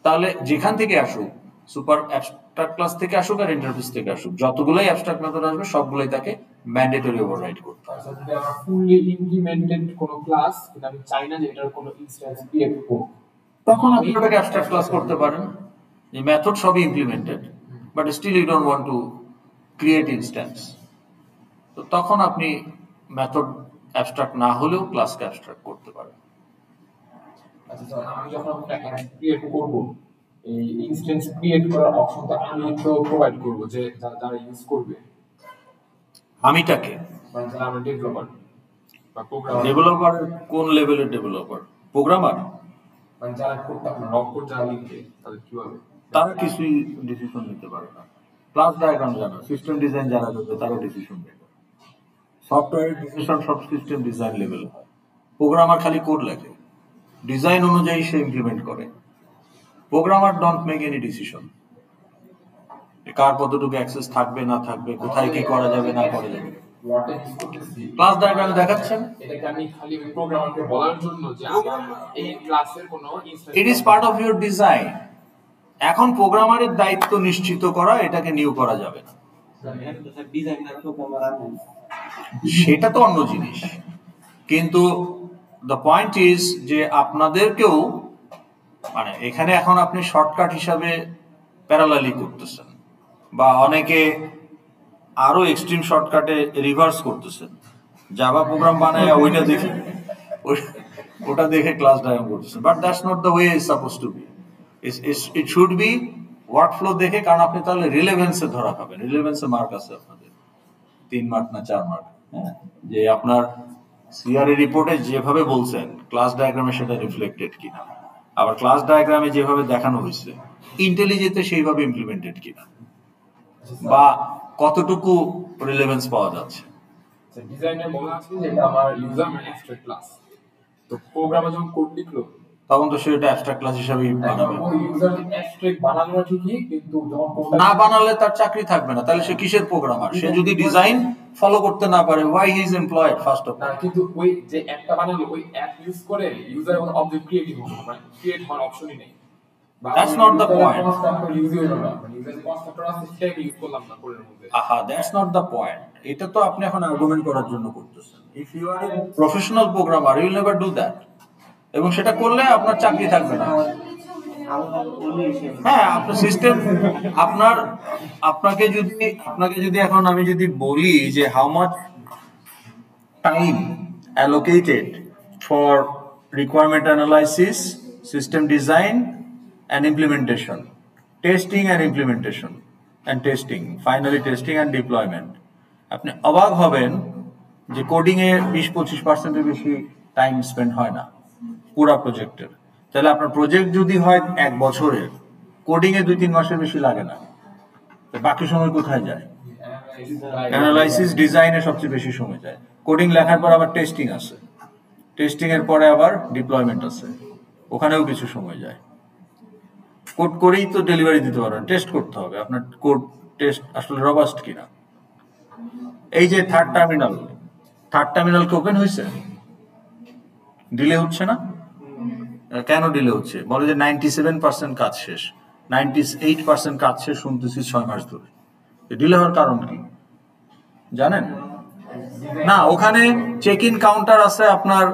তাহলে যেখান থেকে আসুক, সুপার অ্যাবস্ট্রাক্ট ক্লাস থেকে আসুক আর ইন্টারফেস থেকে আসুক, যতগুলোই অ্যাবস্ট্রাক্ট মেথড আসবে সবগুলোই তাকে ম্যান্ডেটরি ওভাররাইট করতে হবে। যদি আমার ফুললি ইমপ্লিমেন্টেড কোনো ক্লাস, কিন্তু আমি চাই না যে এটার কোনো ইনস্ট্যান্স ক্রিয়েট করব, তখন আপনি ওটাকে অ্যাবস্ট্রাক্ট ক্লাস করতে পারেন। যে মেথড সবই implemented, but still you don't want to create instance, তো তখন আপনি মেথড অ্যাবস্ট্রাক্ট না হলেও ক্লাসকে অ্যাবস্ট্রাক্ট করতে পারেন। আচ্ছা স্যার, আমি যখন একটা অ্যাপ ক্রিয়েট করব, এই ইনস্ট্যান্স ক্রিয়েট করার অপশনটা আমি তো প্রোভাইড করব যে যারা ইউজ করবে, আমিটাকে মানে যারা আমরা ডেভেলপার বা প্রোগ্রামার, ডেভেলপার কোন লেভেলের ডেভেলপার? প্রোগ্রামার, মানে যারা কোডটা রক কোড যারা লিখবে, তাদের কিভাবে? তারা কিছুই ডিসিশন নিতে পারে না। ক্লাস ডায়াগ্রাম জানা, সিস্টেম ডিজাইন যারা করবে তারা ডিসিশন নেবে। সফটওয়্যারের ডিসিশন সব সিস্টেম ডিজাইন লেভেল হয়। প্রোগ্রামার খালি কোড লেখে, ডিজাইন অনুযায়ী সে ইমপ্লিমেন্ট করে। Programmer don't make any decision, কার কতটুকু অ্যাক্সেস থাকবে না থাকবে, কোথায় কি করা যাবে না করা যাবে। ওয়ার্ডে ইউজ করতেছি, ক্লাস ডায়াগ্রাম দেখাচ্ছেন, এটাকে আমি খালি ওই প্রোগ্রামারকে বলার জন্য যে আমার এই ক্লাসের কোনো instance, it is part of your design. এখন প্রোগ্রামারের দায়িত্ব নিশ্চিত করা, এটাকে নিউ করা যাবে না, ডিজাইনার প্রোগ্রামার আছে, সেটা তো অন্য জিনিস। কিন্তু দ্য পয়েন্ট ইজ যে আপনাদেরকেও, মানে এখানে এখন আপনি শর্টকাট হিসাবে প্যারালালি করতেছেন, বা অনেকে আরো এক্সট্রিম শর্টকাটে রিভার্স করতেছেন, জাভা প্রোগ্রাম বানায় ওইটা দেখে ওটা দেখে ক্লাস ডায়াগ্রাম করতেছেন, but that's not the way is supposed to be. It should be workflow দেখে, কারণ আপনি তাহলে রিলেভেন্সে ধরা পাবেন। রিলেভেন্সে মার্ক আছে আপনাদের 3 মার্ক না 4 মার্ক, হ্যাঁ, যে আপনার সিআরএ রিপোর্টে যেভাবে বলছেন ক্লাস ডায়াগ্রামে সেটা রিফ্লেক্টেড কিনা, আবার ক্লাস ডায়াগ্রামে যেভাবে দেখানো হয়েছে ইন্টেলিজেন্টে সেইভাবে ইমপ্লিমেন্টেড কিনা, বা কতটুকু রিলেভেন্স পাওয়া যাচ্ছে। ডিজাইনে বলা আছে যে এটা আমার ইউজার অ্যাবস্ট্রাক্ট ক্লাস, তো প্রোগ্রামে যখন কোড লিখলো তখন তো সেটা অ্যাবস্ট্রাক্ট ক্লাস হিসেবেই বানাবে। ওই ইউজার অ্যাবস্ট্রাক্ট বানানো ঠিকই, কিন্তু যখন কোডটা না বানালে তার চাকরি থাকবে না, তাহলে সে কিসের প্রোগ্রামার? সে যদি ডিজাইন ফলো করতে না পারে, why he is employed first of না, অল? কিন্তু ওই যে অ্যাপটা বানালো ওই অ্যাপ ইউজ করে ইউজার এবং অবজেক্ট ক্রিয়েটিভ হবে, মানে ক্রিয়েট হওয়ার অপশনই নেই। That's not the point. Constructor use হলো না, মানে ইউজার কনস্ট্রাক্টর আছে সেটাকে ইউজ করলাম না কোডের মধ্যে। আহা, দ্যাটস নট দ্য পয়েন্ট। এটা তো আপনি এখন আর্গুমেন্ট করার জন্য করতেছেন। If you are a professional programmer you will never do that, এবং সেটা করলে আপনার চাকরি থাকবে না। হ্যাঁ, আপনার সিস্টেম আপনাকে যদি এখন আমি যদি বলি যে how much time allocated for requirement analysis, system design and implementation, testing and implementation and testing, finally testing and deployment, আপনি অবাক হবেন যে কোডিংয়ে 20-25% বেশি টাইম স্পেন্ড হয় না পুরা প্রজেক্টের। তাহলে আপনার প্রজেক্ট যদি হয় 1 বছরের, কোডিংয়ে 2-3 মাসের বেশি লাগে না, তো বাকি সময় কোথায় যায়? অ্যানালাইসিস ডিজাইনে সবচেয়ে বেশি সময় যায়। কোডিং লেখার পর আবার টেস্টিং আছে, টেস্টিং এর পরে আবার ডিপ্লয়মেন্ট আছে, ওখানেও কিছু সময় যায়। কোড করেই তো ডেলিভারি দিতে পারবেন, টেস্ট করতে হবে আপনার কোড টেস্ট আসলে রবাস্ট কিনা। এই যে থার্ড টার্মিনাল কি ওপেন হয়েছে? ডিলে হচ্ছে না কেন? ডিলে হচ্ছে বলে যে 97% কাজ শেষ, 98% কাজ শেষ শুনতেছি 6 মাস ধরে। ডিলে হওয়ার কারণ কি জানেন? না, ওখানে চেক ইন কাউন্টার আছে আপনার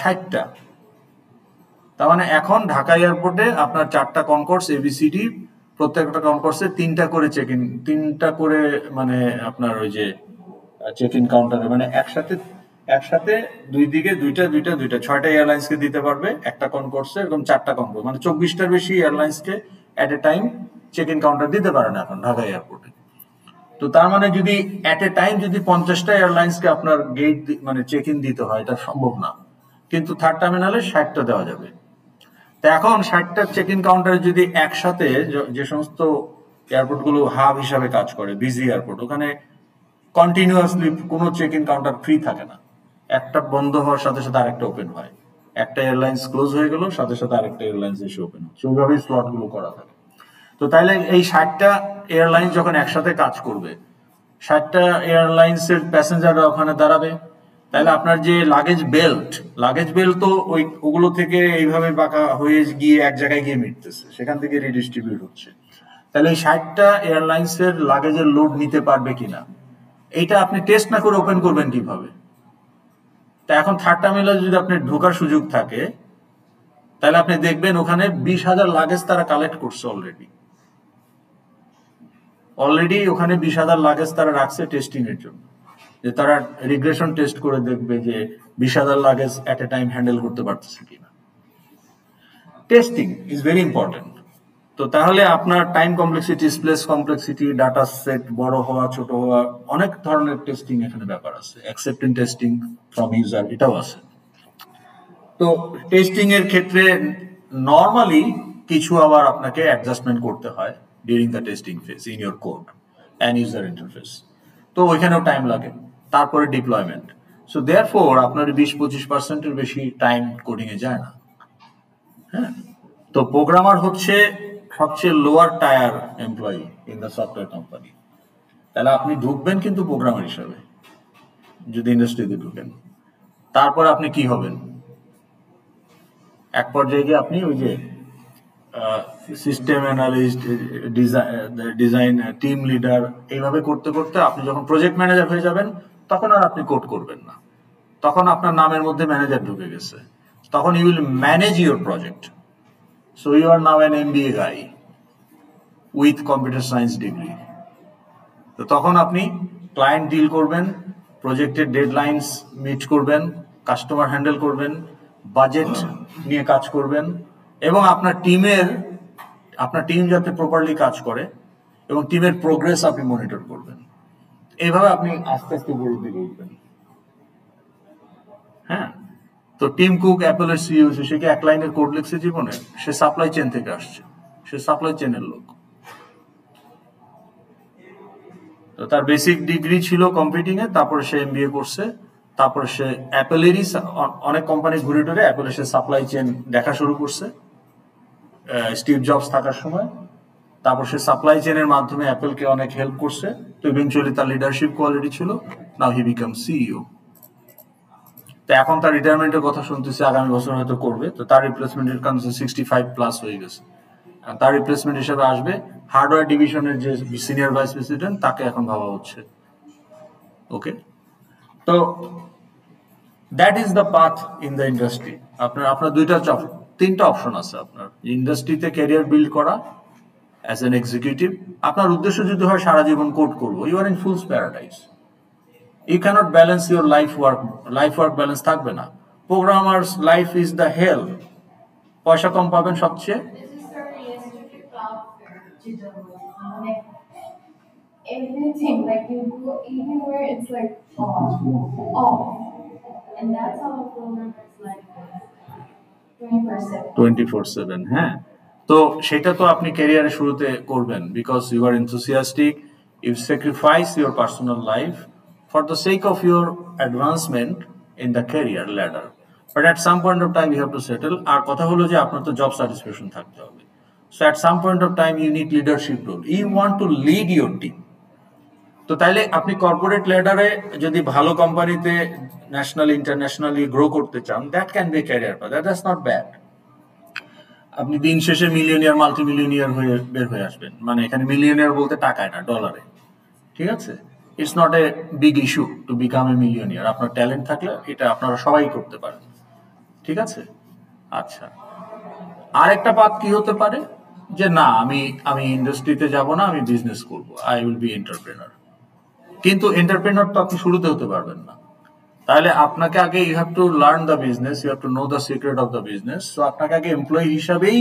60টা। তার মানে এখন ঢাকা এয়ারপোর্টে আপনার 4টা কনকোর্স এবিসিডি, প্রত্যেকটা কনকোর্সে 3টা করে চেক ইন, 3টা করে মানে আপনার ওই যে চেক ইন কাউন্টারে, মানে একসাথে দুই দিকে দুইটা 6টা এয়ারলাইন্সকে দিতে পারবে একটা কনকোর্সে, এরকম 4টা কনকোর্স, মানে 24টার বেশি এয়ারলাইন্সকে at a time check in counter দিতে পারে না এখন ঢাকা এয়ারপোর্টে। তো তার মানে যদি এট এ টাইম যদি 50টা এয়ারলাইন্সকে আপনার গেট মানে চেক ইন দিতে হয়, এটা সম্ভব না। কিন্তু থার্ড টার্মিনালে 60টা দেওয়া যাবে। তা এখন 60টা চেক ইন কাউন্টারে যদি একসাথে, যে সমস্ত এয়ারপোর্ট গুলো হাব হিসাবে কাজ করে, বিজি এয়ারপোর্ট, ওখানে কন্টিনিউয়াসলি কোনো চেক ইন কাউন্টার ফ্রি থাকে না। একটা বন্ধ হওয়ার সাথে সাথে আরেকটা ওপেন হয়, একটা এয়ারলাইন্স ক্লোজ হয়ে গেল সাথে সাথে আরেকটা এয়ারলাইন্স এসে ওপেন হচ্ছে, ওইভাবেই স্লট গুলো করা থাকে। তো তাইলে এই 60টা এয়ারলাইন্স যখন একসাথে কাজ করবে, 60টা এয়ারলাইন্সের প্যাসেঞ্জাররা ওখানে দাঁড়াবে, তাহলে আপনার যে লাগেজ বেল্ট তো ওগুলো থেকে এইভাবে বাঁকা হয়ে গিয়ে এক জায়গায় গিয়ে মিটতেছে, সেখান থেকে রিডিস্ট্রিবিউট হচ্ছে। তাহলে এই 60টা এয়ারলাইন্সের লাগেজের লোড নিতে পারবে কিনা, এইটা আপনি টেস্ট না করে ওপেন করবেন কিভাবে? তা এখন থার্ড টার্মিনালে যদি আপনি ঢোকার সুযোগ থাকে, তাহলে আপনি দেখবেন ওখানে 20,000 লাগেজ তারা কালেক্ট করছে অলরেডি ওখানে 20,000 লাগেজ তারা রাখছে টেস্টিং এর জন্য, যে তারা রিগ্রেশন টেস্ট করে দেখবে যে 20,000 luggage at a time handle করতে পারতেছে কিনা। Testing is very important. তো তাহলে আপনার time complexity, space complexity, data set বড় হওয়া ছোট হওয়া, অনেক ধরনের টেস্টিং এখানে ব্যাপার আছে। অ্যাকসেপ্টেন্স টেস্টিং ফ্রম ইউজার, এটাও আছে। তো টেস্টিং এর ক্ষেত্রে নর্মালি কিছু আবার আপনাকে অ্যাডজাস্টমেন্ট করতে হয় during the testing phase in your code and user interface, তো ওইখানেও টাইম লাগে। তারপরে ডিপ্লয়মেন্ট। সো দেয়ারফর আপনার 20-25%-এর বেশি টাইম কোডিং এ যায় না। হ্যাঁ, তো প্রোগ্রামার হচ্ছে সবচেয়ে lower tyre employee in the software company. তাহলে আপনি ঢুকবেন কিন্তু প্রোগ্রামার হিসাবে যদি ইন্ডাস্ট্রিতে ঢুকেন, তারপর আপনি কি হবেন? এক পর্যায়ে গিয়ে আপনি ওই যে system analyst, design team leader, এইভাবে করতে করতে আপনি যখন প্রজেক্ট ম্যানেজার হয়ে যাবেন, তখন আর আপনি কোড করবেন না, তখন আপনার নামের মধ্যে ম্যানেজার ঢুকে গেছে। তখন you will manage your project. So you are now an MBA guy with computer science degree. তো তখন আপনি ক্লায়েন্ট ডিল করবেন, প্রজেক্টের ডেডলাইনস মিট করবেন, কাস্টমার হ্যান্ডেল করবেন, বাজেট নিয়ে কাজ করবেন, এবং আপনার টিম যাতে প্রপারলি কাজ করে এবং টিমের প্রোগ্রেস আপনি মনিটর করবেন। এইভাবে আপনি আস্তে আস্তে গড়ে দিয়ে উঠবেন। হ্যাঁ, তো টিম কুক অ্যাপলের সিইও, সে কি এক লাইনের কোড লিখছে জীবনে? সে সাপ্লাই চেন থেকে আসছে, সে সাপ্লাই চেনের লোক। তো তার বেসিক ডিগ্রি ছিল কম্পিউটিং এ, তারপরে সে এমবিএ করছে, তারপরে সে অ্যাপেলেরই অনেক কোম্পানি ঘুরে টুরে অ্যাপেলের সে সাপ্লাই চেন দেখা শুরু করছে স্টিভ জবস থাকার সময়। তারপর সে সাপ্লাই চেনের মাধ্যমে অ্যাপেলকে অনেক হেল্প করছে। তো ইভেনচুয়ালি তার লিডারশিপ কোয়ালিটি ছিল, নাও হি বিকাম সিইও। তো এখন তার রিটায়ারমেন্টের কথা শুনতেছে, আগামী বছর হয়তো করবে। তো তার রিপ্লেসমেন্টের কারণে 65+ হয়ে গেছে। তার রিপ্লেসমেন্ট হিসেবে আসবে হার্ডওয়্যার ডিভিশনের যে সিনিয়র ভাইস প্রেসিডেন্ট, তাকে এখন ভাবা হচ্ছে। ওকে, তো that is the path in the industry. আপনার তিনটা অপশন আছে। আপনার ইন্ডাস্ট্রিতে ক্যারিয়ার বিল্ড করা অ্যাজ এন এক্সিকিউটিভ। আপনার উদ্দেশ্য যদি হয় সারা জীবন কোড করবো, you are in fool's paradise. You cannot balance your life work balance থাকবে না। Programmer's life is the hell. পয়সা কম পাবেন সবচেয়ে। Everything, like you go anywhere, it's like off. And that's how a programmer's life is. 24/7, হ্যাঁ। তো সেটা তো আপনি ক্যারিয়ারের শুরুতে করবেন, because you are enthusiastic, you sacrifice your personal life for the sake of your advancement in the career ladder. But at some point of time you have to settle. আর কথা হলো যে আপনার তো জব স্যাটিসফ্যাকশন থাকতে হবে। So at some point of time you need leadership role. You want to lead your team. তো তাইলে আপনি কর্পোরেট ল্যাডারে যদি ভালো কোম্পানিতে ন্যাশনাল ইন্টারন্যাশনালি গ্রো করতে চান, that can be career path, that's not bad. আপনি দিন শেষে মিলিয়নিয়ার মাল্টিমিলিয়নিয়ার হয়ে বের হয়ে আসবেন। মানে এখানে মিলিয়নিয়ার বলতে টাকায় না, ডলারে। ঠিক আছে, it's not a big issue to become a millionaire. আপনার ট্যালেন্ট থাকলে এটা আপনারা সবাই করতে পারেন। ঠিক আছে, আচ্ছা। আরেকটা পাথ কি হতে পারে, যে না আমি ইন্ডাস্ট্রিতে যাব না, আমি বিজনেস করব, আই উইল বি এন্টারপ্রেনার। কিন্তু এন্টারপ্রেনার তো আপনি শুরুতে হতে পারবেন না। তাহলে আপনাকে আগে you have to learn the business, you have to know the secret of the business. So আপনাকে আগে এমপ্লয়ি হিসাবেই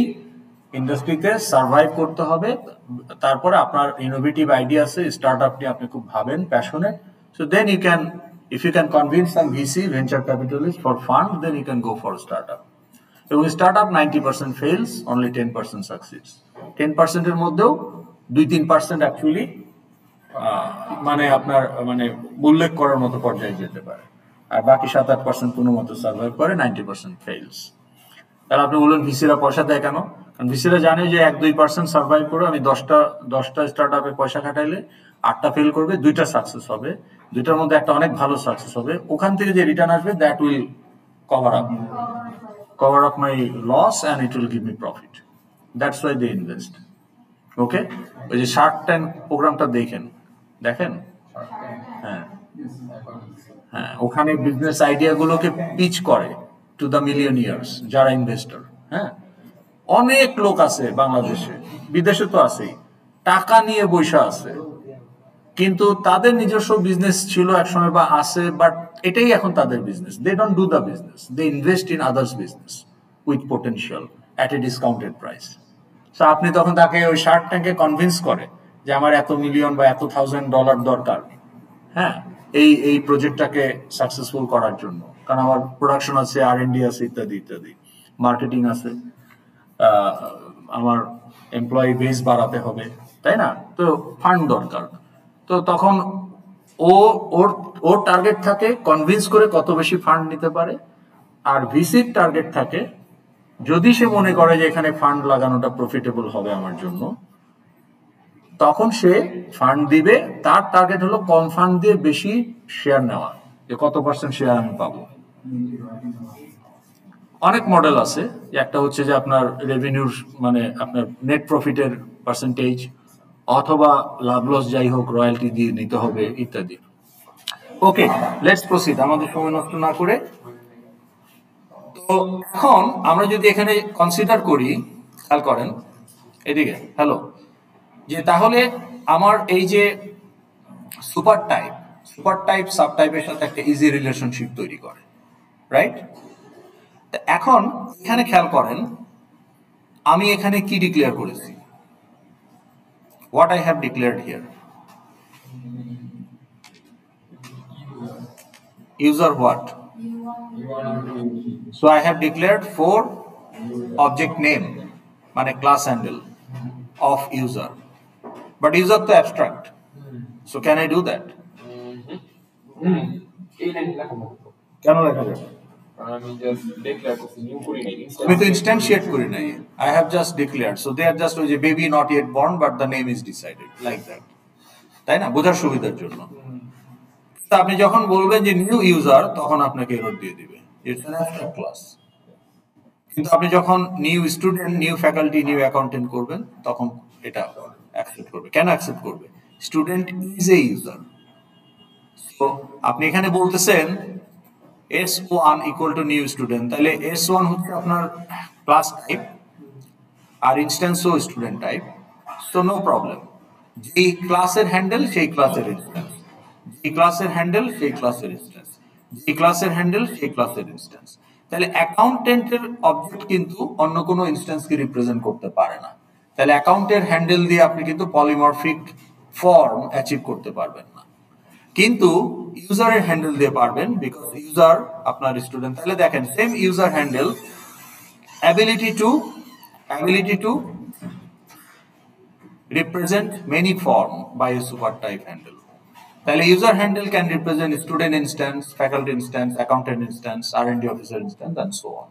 ইন্ডাস্ট্রিতে সার্ভাইভ করতে হবে। তারপরে আপনার ইনোভেটিভ আইডিয়া আছে, স্টার্ট আপ নিয়ে আপনি খুব ভাবেন, passionate. So then you can, if you can convince some VC, venture capitalist for fund, then you can go for start up. এবং start up 90% fails, only 10% succeeds. 10%-এর মধ্যেও 2-3% অ্যাকচুয়ালি মানে আপনার উল্লেখ করার মতো পর্যায়ে যেতে পারে। আর বাকি 7-8% কোনো মতো সার্ভাইভ করে, 90% ফেলস। তাহলে আপনি বললেন ভিসিরা পয়সা দেয় কেন? কারণ ভিসিরা জানে যে 1-2% সার্ভাইভ করে আমি 10টা স্টার্ট আপে পয়সা খাটাইলে 8টা ফেল করবে, 2টা সাকসেস হবে, 2টার মধ্যে একটা অনেক ভালো সাকসেস হবে। ওখান থেকে যে রিটার্ন আসবে, that will cover up my loss and it will give me profit. That's why they invest. ওকে, ওই যে শার্ক ট্যাঙ্ক প্রোগ্রামটা দেখেন। হ্যাঁ হ্যাঁ, ওখানে বিজনেস আইডিয়া গুলোকে পিচ করে টু দ্য মিলিয়নিয়ার্স, যারা ইনভেস্টর। হ্যাঁ, অনেক লোক আছে বাংলাদেশে, বিদেশে তো আছেই, টাকা নিয়ে বৈশা আছে, কিন্তু তাদের নিজস্ব বিজনেস ছিল একসময় বা আছে, বাট এটাই এখন তাদের business. They don't do the business, they invest in others business with potential at a discounted price. So আপনি তখন তাকে ওই শার্ক ট্যাঙ্কে কনভিন্স করে যে আমার এত মিলিয়ন বা এত $1,000 দরকার, হ্যাঁ, এই প্রজেক্টটাকে সাকসেসফুল করার জন্য। কারণ আমার প্রোডাকশন আছে, R&D আছে, ইত্যাদি ইত্যাদি, মার্কেটিং আছে, আমার এমপ্লয়ি বেস বাড়াতে হবে, তাই না? তো ফান্ড দরকার। তো তখন ওর টার্গেট থাকে কনভিন্স করে কত বেশি ফান্ড নিতে পারে। আর ভিসির টার্গেট থাকে, যদি সে মনে করে যে এখানে ফান্ড লাগানোটা প্রফিটেবল হবে আমার জন্য, তখন সে ফান্ড দিবে। তার টার্গেট হলো কম ফান্ড দিয়ে বেশি শেয়ার নেওয়া, যে কত % শেয়ার আমি পাবো। অনেক মডেল আছে। একটা হচ্ছে যে আপনার রেভিনিউর আপনার নেট প্রফিটের পার্সেন্টেজ, অথবা লাভ লস যাই হোক রয়্যালটি দিয়ে নিতে হবে, ইত্যাদি। ওকে, লেটস প্রসিড, আমাদের সময় নষ্ট না করে। তো এখন আমরা যদি এখানে কনসিডার করি, খেয়াল করেন এদিকে, হ্যালো, যে তাহলে আমার এই যে সুপার টাইপ সাব টাইপের সাথে একটা ইজি রিলেশনশিপ তৈরি করে, রাইট? এখন এখানে খেয়াল করেন আমি এখানে কি ডিক্লেয়ার করেছি? What I have declared here? User what? So I have declared 4 object name, মানে class handle of user. But user to abstract. So can I do that? এই লাইন লেখা হবে তো। কেন লেখা যাবে? আমি জাস্ট ডিক্লেয়ার করছি, নিউ করি নাই। আমি তো ইনস্ট্যান্সিয়েট করি নাই। I have just declared. So they are just ওই যে baby not yet born but the name is decided like that. তাই না? বোঝার সুবিধার জন্য। তা আপনি যখন বলবেন যে নিউ ইউজার, তখন আপনাকে এরর দিয়ে দিবে। It's an abstract class. কিন্তু আপনি যখন new student, new faculty, new accountant করবেন, তখন এটা অ্যাকসেপ্ট করবে। কেন অ্যাকসেপ্ট করবে? Student is a user. তো আপনি এখানে বলতেছেন S1 equal to new student, তাহলে S1 হচ্ছে আপনার ক্লাস টাইপ আর ইনস্ট্যান্সও student type. So no problem. যেই ক্লাসের হ্যান্ডেল সেই ক্লাসের ইনস্ট্যান্স, যেই ক্লাসের হ্যান্ডেল সেই ক্লাসের ইনস্ট্যান্স, যেই ক্লাসের হ্যান্ডেল সেই ক্লাসের ইনস্ট্যান্স। তাহলে অ্যাকাউন্টেন্টের অবজেক্ট কিন্তু অন্য কোনো ইনস্ট্যান্সকে রিপ্রেজেন্ট করতে পারে না। তাহলে অ্যাকাউন্টের হ্যান্ডেল দিয়ে আপনি কিন্তু পলিমরফিক ফর্ম অ্যাচিভ করতে পারবেন না, কিন্তু ইউজারের হ্যান্ডেল দিয়ে পারবেন, বিকজ ইউজার আপনার স্টুডেন্ট। তাহলে দেখেন same user handle, ability to represent many form by a super type handle. তাহলে user handle can represent student instance, faculty instance, accountant instance, R&D officer instance and so on.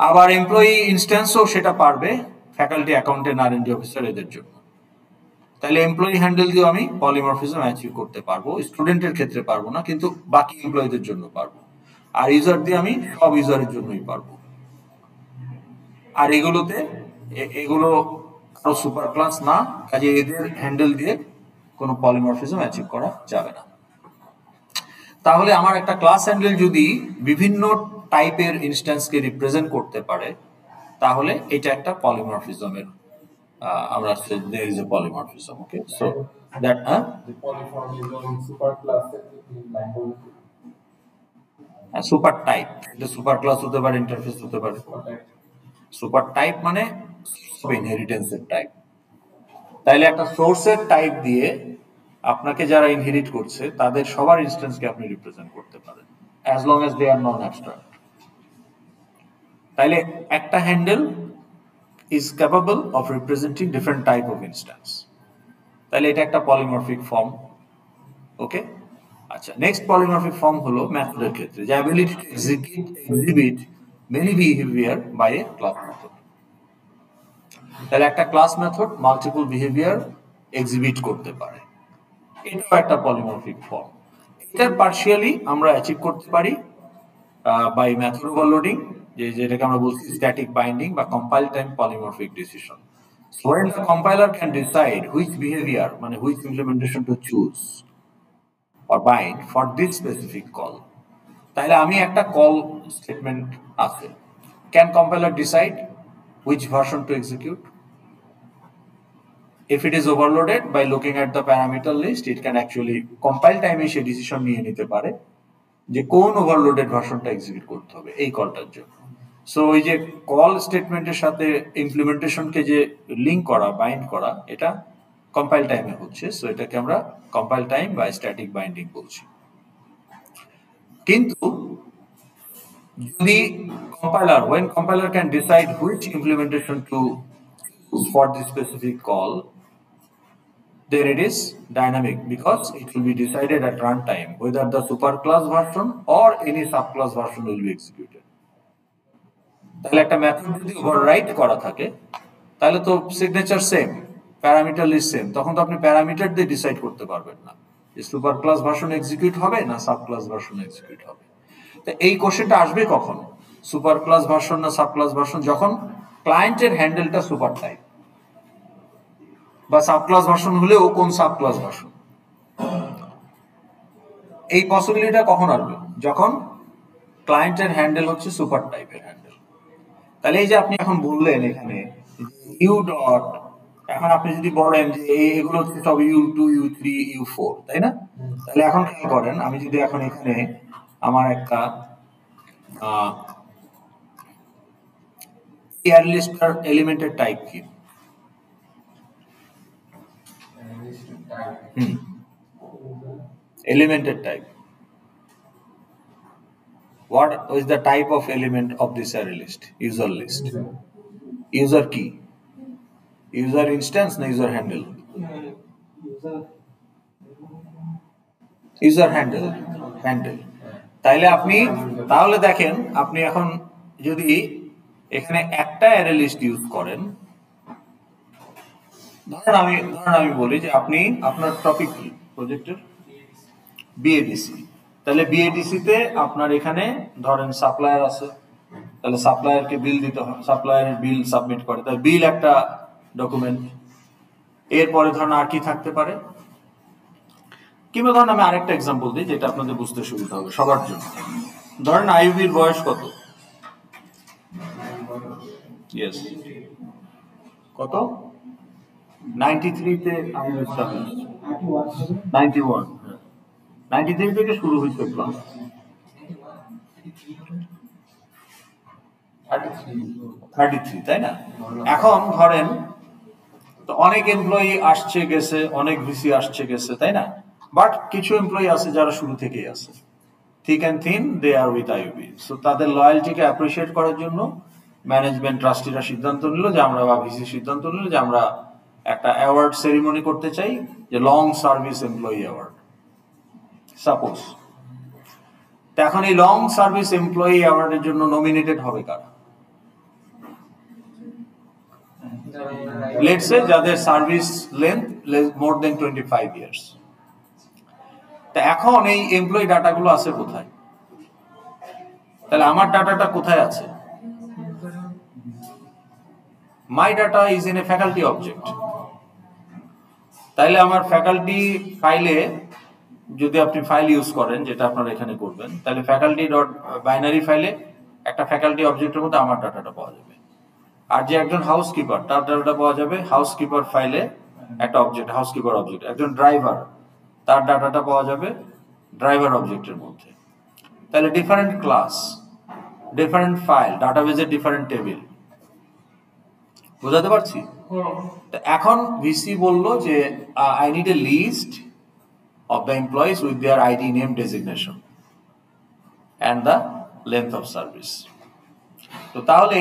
আবার এমপ্লয়ি ইনস্ট্যান্সও সেটা পারবে, ফ্যাকাল্টি, অ্যাকাউন্টেন্ট, R&D অফিসার এদের জন্য। তাহলে এমপ্লয়ি হ্যান্ডেল দিয়ে আমি পলিমরফিজম অ্যাচিভ করতে পারবো, স্টুডেন্টের ক্ষেত্রে পারবো না, কিন্তু বাকি এমপ্লয়ীদের জন্য পারবো। আর ইউজার দিয়ে আমি সব ইউজারের জন্যই পারবো। আর এগুলো আরো সুপার ক্লাস না, কাজে এদের হ্যান্ডেল দিয়ে কোনো পলিমরফিজম অ্যাচিভ করা যাবে না। তাহলে আমার একটা ক্লাস হ্যান্ডেল যদি বিভিন্ন টাইপের ইনস্ট্যান্সকে রিপ্রেজেন্ট করতে পারে, তাহলে এটা একটা পলিমরফিজমের আমরা there is a polymorphism. Okay, so that the polymorphism super class line বলতে সুপার টাইপ, এটা সুপার ক্লাস হতে পারে, ইন্টারফেস হতে পারে। সুপার টাইপ মানে ইনহেরিটেন্সের টাইপ। তাইলে একটা সোর্সের টাইপ দিয়ে আপনাকে যারা ইনহেরিট করছে তাদের সবার ইনস্ট্যান্সকে আপনি রিপ্রেজেন্ট করতে পারেন, as long as they are non abstract. তাইলে একটা handle is capable of representing different type of instance. তাহলে এটা একটা পলিমরফিক ফর্ম। ওকে, আচ্ছা, নেক্সট পলিমরফিক ফর্ম হলো মেথডের ক্ষেত্রে, যে ability to exhibit many behaviour by a class method. তাহলে একটা class method multiple behaviour exhibit করতে পারে, এটাও একটা পলিমরফিক ফর্ম। এটার পার্শিয়ালি আমরা অ্যাচিভ করতে পারি বাই মেথড ওভারলোডিং, যেটাকে আমরা বলছি স্ট্যাটিক বাইন্ডিং বা compile time polymorphic decision. So when the compiler can decide which behavior, মানে which implementation to choose or bind for this specific call, তাহলে আমি একটা কল স্টেটমেন্ট আছে, can compiler decide which version to execute? If it is overloaded, by looking at the parameter list, it can actually compile time A say decision নিয়ে নিতে পারে যে কোন ওভারলোডেড ভার্সনটা এক্সিকিউট করতে হবে এই কলটার জন্য। সো ওই যে কল স্টেটমেন্টের সাথে ইমপ্লিমেন্টেশনকে যে লিঙ্ক করা, বাইন্ড করা, এটা কম্পাইল টাইমে হচ্ছে। সো এটাকে আমরা কম্পাইল টাইম বা স্ট্যাটিক বাইন্ডিং বলছি। কিন্তু যদি compiler, when compiler can decide which implementation to use for this specific call, then it is dynamic, because it will be decided at runtime whether the superclass version or any subclass version will be executed. তাহলে একটা মেথড যদি ওভাররাইট করা থাকে, তাহলে তো signature same, parameter list same, তখন তো আপনি প্যারামিটার দিয়ে ডিসাইড করতে পারবেন না যে সুপার ক্লাস ভার্সন এক্সিকিউট হবে না সাবক্লাস ভার্সন এক্সিকিউট হবে। তো এই কোশ্চেনটা আসবে কখন? সুপার ক্লাস ভার্সন না সাবক্লাস ভার্সন, যখন ক্লায়েন্টের হ্যান্ডেলটা সুপার টাইপ, বা সাবক্লাস ভার্সন হলেও কোন সাবক্লাস ভার্সন। এই পসিবিলিটিটা কখন আসবে? যখন ক্লায়েন্টের হ্যান্ডেল হচ্ছে সুপার টাইপের হ্যান্ডেল। তাহলে এই যে আপনি এখন বললেন এখানে ইউ ডট, এখন আপনি যদি বলেন যে এগুলো হচ্ছে সব U2, U3, U4, তাই না? তাহলে এখন কি করেন, আমি যদি এখন এখানে আমার একটা অ্যারে লিস্টটার এলিমেন্টের টাইপ কি? Elemented type. What is the type of element of this array list? User list. User key. User instance na user handle? User handle. Handle. তাহলে দেখেন আপনি এখন যদি এখানে একটা অ্যারে লিস্ট ইউজ করেন, ধরেন আমি বলি যে আপনি আপনার টপিক কি প্রজেক্টের? বিএডিসি। তাহলে বিএডিসি তে আপনার এখানে ধরেন সাপ্লায়ার আছে, তাহলে সাপ্লায়ারকে বিল দিতে হয়, সাপ্লায়ারের বিল সাবমিট করে, তাহলে বিল একটা ডকুমেন্ট। এরপরে ধরেন আর কি থাকতে পারে, কিংবা ধরেন আমি আরেকটা এক্সাম্পল দিই যেটা আপনাদের বুঝতে সুবিধা হবে সবার জন্য। ধরেন আইয়ুবির বয়স কত? ইয়েস, কত? 93 তে আইয়ুব স্টাবলিশ, 91, 93 থেকে শুরু হয়েছে ক্লাস, 33, তাই না? এখন ধরেন তো অনেক এমপ্লয়ি আসছে গেছে, অনেক ভিসি আসছে গেছে, তাই না? বাট কিছু এমপ্লয়ি আছে যারা শুরু থেকেই আছে, thick and thin they are with IUB. So তাদের লয়্যালটিকে অ্যাপ্রিশিয়েট করার জন্য ম্যানেজমেন্ট ট্রাস্টিরা সিদ্ধান্ত নিল যে আমরা, বা ভিসি সিদ্ধান্ত নিল যে আমরা একটা অ্যাওয়ার্ড সেরিমনি করতে চাই, যে long service employee award suppose. তো এখন এই লং সার্ভিস এমপ্লয়ি অ্যাওয়ার্ডের জন্য নমিনেটেড হবে কারা? লেটস সে যাদের সার্ভিস লেন্থ মোর দেন 25 ইয়ার্স। তা এখন এই এমপ্লয়ি ডাটাগুলো আছে কোথায়? তাহলে আমার ডাটাটা কোথায় আছে? মাই data is in a faculty object. তাইলে আমার ফ্যাকাল্টি ফাইলে, যদি আপনি ফাইল ইউজ করেন যেটা আপনারা এখানে করবেন, তাহলে ফ্যাকাল্টি ডট বাইনারি ফাইলে একটা ফ্যাকাল্টি অবজেক্টের মধ্যে আমার ডাটাটা পাওয়া যাবে। আর যে একজন হাউসকিপার, তার ডাটাটা পাওয়া যাবে হাউসকিপার ফাইলে একটা অবজেক্ট, হাউসকিপার অবজেক্ট। একজন ড্রাইভার, তার ডাটাটা পাওয়া যাবে ড্রাইভার অবজেক্টের মধ্যে। তাহলে ডিফারেন্ট ক্লাস, ডিফারেন্ট ফাইল, ডাটাবেজের ডিফারেন্ট টেবিল। বুঝাতে পারছি? এখন ভিসি বলল যে I need a list of the employees with their ID name designation and the length of service. তো তাহলে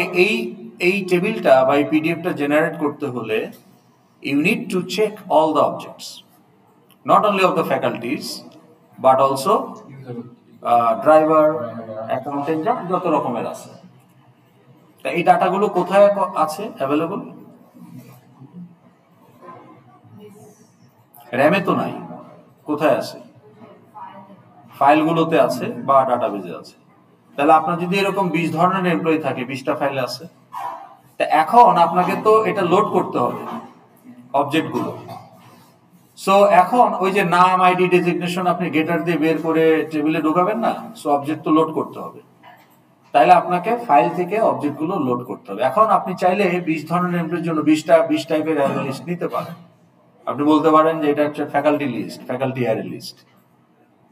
এই টেবিলটা বা এই পিডিএফটা জেনারেট করতে হলে you need to check all the objects, not only of the faculties but also driver, accountant, যত রকমের আছে। তা এই ডাটাগুলো কোথায় আছে অ্যাভেলেবল? র্যামে তো নাই, কোথায় আছে? ফাইলগুলোতে আছে বা ডাটাবেজে আছে। তাহলে আপনার যদি এরকম 20 ধরনের এমপ্লয়ি থাকে, 20টা ফাইলে আছে, তা এখন আপনাকে তো এটা লোড করতে হবে অবজেক্টগুলো। সো এখন ওই যে নাম, আইডি, ডেজিগনেশন আপনি গেটার দিয়ে বের করে টেবিলে ঢোকাবেন না, সো অবজেক্ট তো লোড করতে হবে। তাহলে আপনাকে ফাইল থেকে অবজেক্টগুলো লোড করতে হবে। এখন আপনি চাইলে 20 ধরনের এমপ্লয়ির জন্য 20 টাইপের অ্যারে লিস্ট নিতে পারেন। আপনি বলতে পারেন যে এটা হচ্ছে faculty list, faculty array list,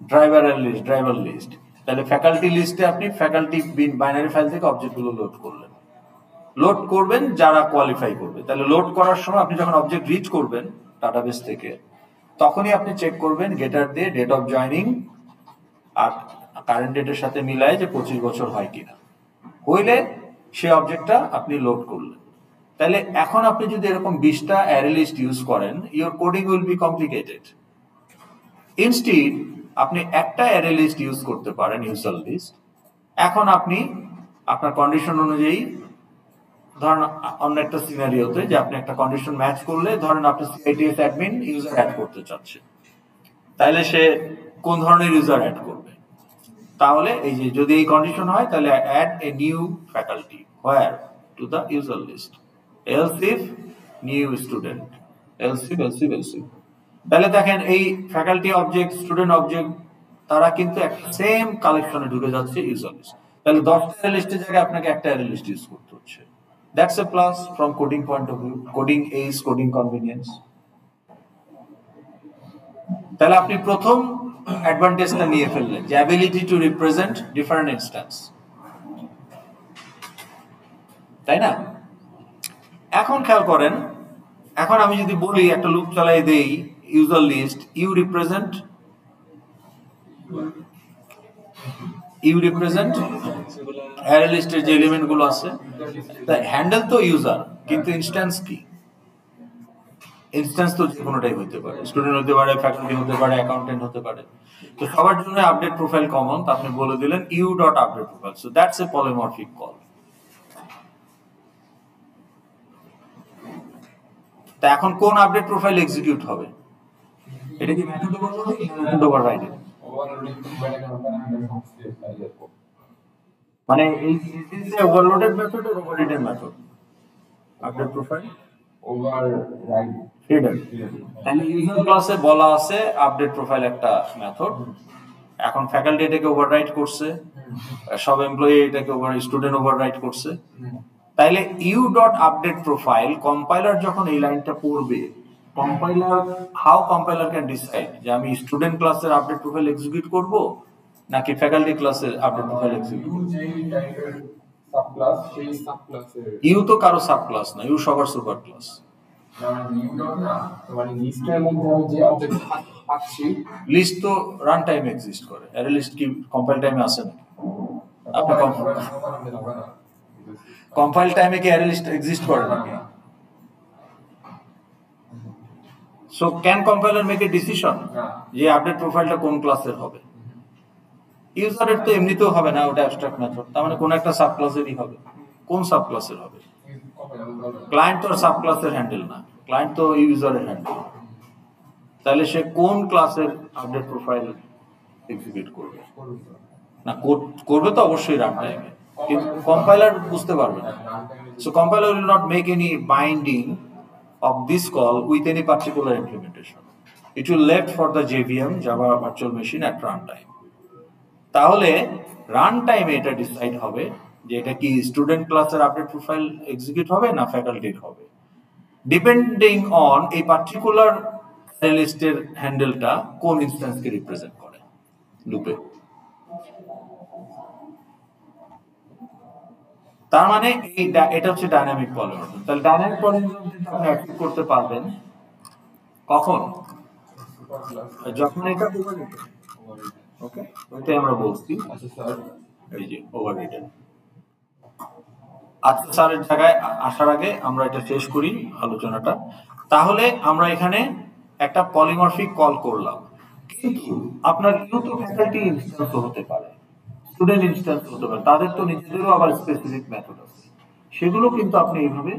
driver array list, driver list. তাহলে ফ্যাকাল্টি লিস্টে আপনি ফ্যাকাল্টি বাইনারি ফাইল থেকে অবজেক্টগুলো লোড করলেন, লোড করবেন যারা কোয়ালিফাই করবে। তাহলে লোড করার সময় আপনি যখন অবজেক্ট রিচ করবেন ডাটাবেস থেকে, তখনই আপনি চেক করবেন গেটার দিয়ে ডেট অফ জয়নিং আর কারেন্ট ডেটের সাথে মিলায় যে 25 বছর হয় কিনা। হইলে সে অবজেক্টটা আপনি লোড করলেন। তাহলে এখন আপনি যদি এরকম 20টা অ্যারে লিস্ট ইউজ করেন, your coding will be complicated. Instead আপনি একটা অ্যারে লিস্ট ইউজ করতে পারেন, ইউজার লিস্ট। এখন আপনি আপনার কন্ডিশন অনুযায়ী, ধরেন অন্য একটা সিনারিওতে যে আপনি একটা কন্ডিশন ম্যাচ করলে, ধরেন আপনি সিআইটিএস অ্যাডমিন ইউজার অ্যাড করতে চাচ্ছেন, তাহলে সে কোন ধরনের ইউজার অ্যাড করবে? তাহলে এই যে যদি এই কন্ডিশন হয়, তাহলে add a new faculty where to the user list, else if new student, else if। তাহলে দেখেন এই ফ্যাকাল্টি অবজেক্ট, স্টুডেন্ট অবজেক্ট, তারা কিন্তু একটা সেম কালেকশনে ঢুকে যাচ্ছে ইউজার লিস্ট। তাহলে 10টা অ্যারে লিস্টের জায়গায় আপনাকে একটা অ্যারে লিস্ট ইউজ করতে হচ্ছে। That's a plus from coding point of view. Coding age, coding convenience. তাহলে আপনি প্রথম অ্যাডভান্টেজটা নিয়ে ফেললেন, যে ability to represent different instance, তাই না? এখন খেয়াল করেন, এখন আমি যদি বলি একটা লুপ চালাই দেই user list u represent array লিস্টের যে এলিমেন্ট গুলো আছে, হ্যান্ডেল তো ইউজার, কিন্তু ইনস্ট্যান্স কি? ইনস্ট্যান্স তো যে কোনোটাই হতে পারে, স্টুডেন্ট হতে পারে, ফ্যাকাল্টি হতে পারে, অ্যাকাউন্টেন্ট হতে পারে। তো সবার জন্য আপডেট প্রোফাইল কমন, তো আপনি বলে দিলেন you dot update profile, so that's a polymorphic call. তা এখন কোন আপডেট প্রোফাইল এক্সিকিউট হবে? এটা কি মেথড ওভাররাইডিং? মানে এই ওভারলোডেড মেথড আর overridden method update profile override hidden. তাহলে ইউজার ক্লাসে বলা আছে আপডেট প্রোফাইল একটা মেথড, এখন ফ্যাকাল্টি এটাকে ওভাররাইড করছে, সব এমপ্লয়ি এটাকে স্টুডেন্ট ওভাররাইড করছে। তাইলে u dot update profile, compiler যখন এই লাইনটা পড়বে, কম্পাইলার ক্যান ডিসাইড যে আমি স্টুডেন্ট ক্লাসের আপডেট প্রোফাইল এক্সিকিউট করব নাকি ফ্যাকাল্টি ক্লাসের আপডেট প্রোফাইল এক্সিকিউট? ইউ তো কারো সাব ক্লাস না, ইউ সবার সুপার ক্লাস। লিস্ট তো রান টাইম এক্সিস্ট করে, অ্যারে লিস্ট কি কম্পাইল টাইমে আসে না? আপনি কম্পাইল টাইমে কি অ্যারে লিস্ট এক্সিস্ট করে নাকি? So can compiler make a decision যে আপডেট প্রোফাইলটা কোন ক্লাসের হবে? ইউজারের তো এমনিতেও হবে না, ওটা অ্যাবস্ট্রাক্ট মেথড, তার মানে কোন একটা সাব ক্লাসেরই হবে। কোন সাব ক্লাসের হবে? ক্লায়েন্ট তো সাব ক্লাসের হ্যান্ডেল না, ক্লায়েন্ট তো ইউজারের হ্যান্ডেল। তাহলে সে কোন ক্লাসের আপডেট প্রোফাইল এক্সিকিউট করবে? না করবে তো অবশ্যই রান টাইমে, কিন্তু কম্পাইলার বুঝতে পারবে না। So compiler will not make any binding of this call with any particular implementation. It will left for the JVM, Java Virtual Machine, at runtime. তাহলে রান টাইমে এটা ডিসাইড হবে যে এটা কি স্টুডেন্ট ক্লাসের আপডেট প্রোফাইল এক্সিকিউট হবে না ফ্যাকাল্টির হবে, ডিপেন্ডিং অন এই পার্টিকুলার লিস্টের হ্যান্ডেলটা কোন ইনস্ট্যান্সকে রিপ্রেজেন্ট করে লুপে। তার মানে এটা হচ্ছে ডাইনামিক পলিমরফিজম। তাহলে ডাইনামিক পলিমরফিজম আপনি অ্যাক্টিভ করতে পারবেন কখন? যখন এটা ওভাররিডেন। ওকে, ওইটাই আমরা বলছি। আচ্ছা স্যার, এই যে ওভাররিডেন। আজকে স্যারের জায়গায় আসার আগে আমরা এটা শেষ করি আলোচনাটা। তাহলে আমরা এখানে একটা পলিমরফিক কল করলাম, কিন্তু আপনার ইউ তো ফ্যাকাল্টি ইনস্ট্যান্স হতে পারে, স্টুডেন্ট ইনস্ট্যান্স হতে পারে, তাদের তো নিজেদেরও আবার স্পেসিফিক মেথড আছে, সেগুলো কিন্তু আপনি এইভাবে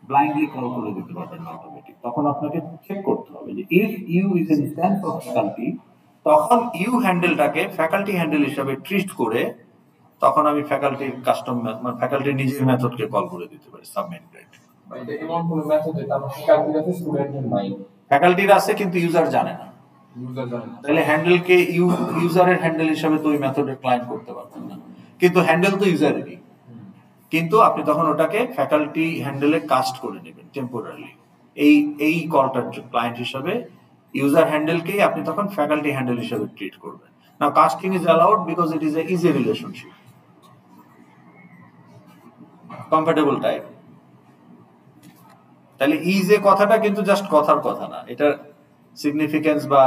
ব্লাইন্ডলি কল করে দিতে পারবেন না অটোমেটিক। তখন আপনাকে চেক করতে হবে যে if you is an instance of faculty, তখন ইউ হ্যান্ডেলটাকে ফ্যাকাল্টি হ্যান্ডেল হিসাবে ট্রিট করে তখন আমি ফ্যাকাল্টির কাস্টম মানে ফ্যাকাল্টির নিজের মেথডকে কল করে দিতে পারি সাবমেইন গ্রেড। মানে এমন কোন মেথড যেটা আমার ফ্যাকাল্টির আছে স্টুডেন্টের নাই, ফ্যাকাল্টির আছে কিন্তু ইউজার জানে না, তাহলে হ্যান্ডেলকে ইউজারের হ্যান্ডেল হিসাবে তো ওই মেথডের ক্লায়েন্ট করতে পারবেন না, কিন্তু হ্যান্ডেল তো ইউজারেরই, কিন্তু আপনি তখন ওটাকে ফ্যাকাল্টি হ্যান্ডেলে কাস্ট করে নেবেন টেম্পোরারি। এই কলটার ক্লায়েন্ট হিসাবে ইউজার হ্যান্ডেলকেই আপনি তখন ফ্যাকাল্টি হ্যান্ডেল হিসাবে ট্রিট করবেন। Now casting is allowed because it is a is a relationship, compatible type. তাহলে ইজ এ কথাটা কিন্তু জাস্ট কথার কথা না, এটার সিগনিফিকেন্স বা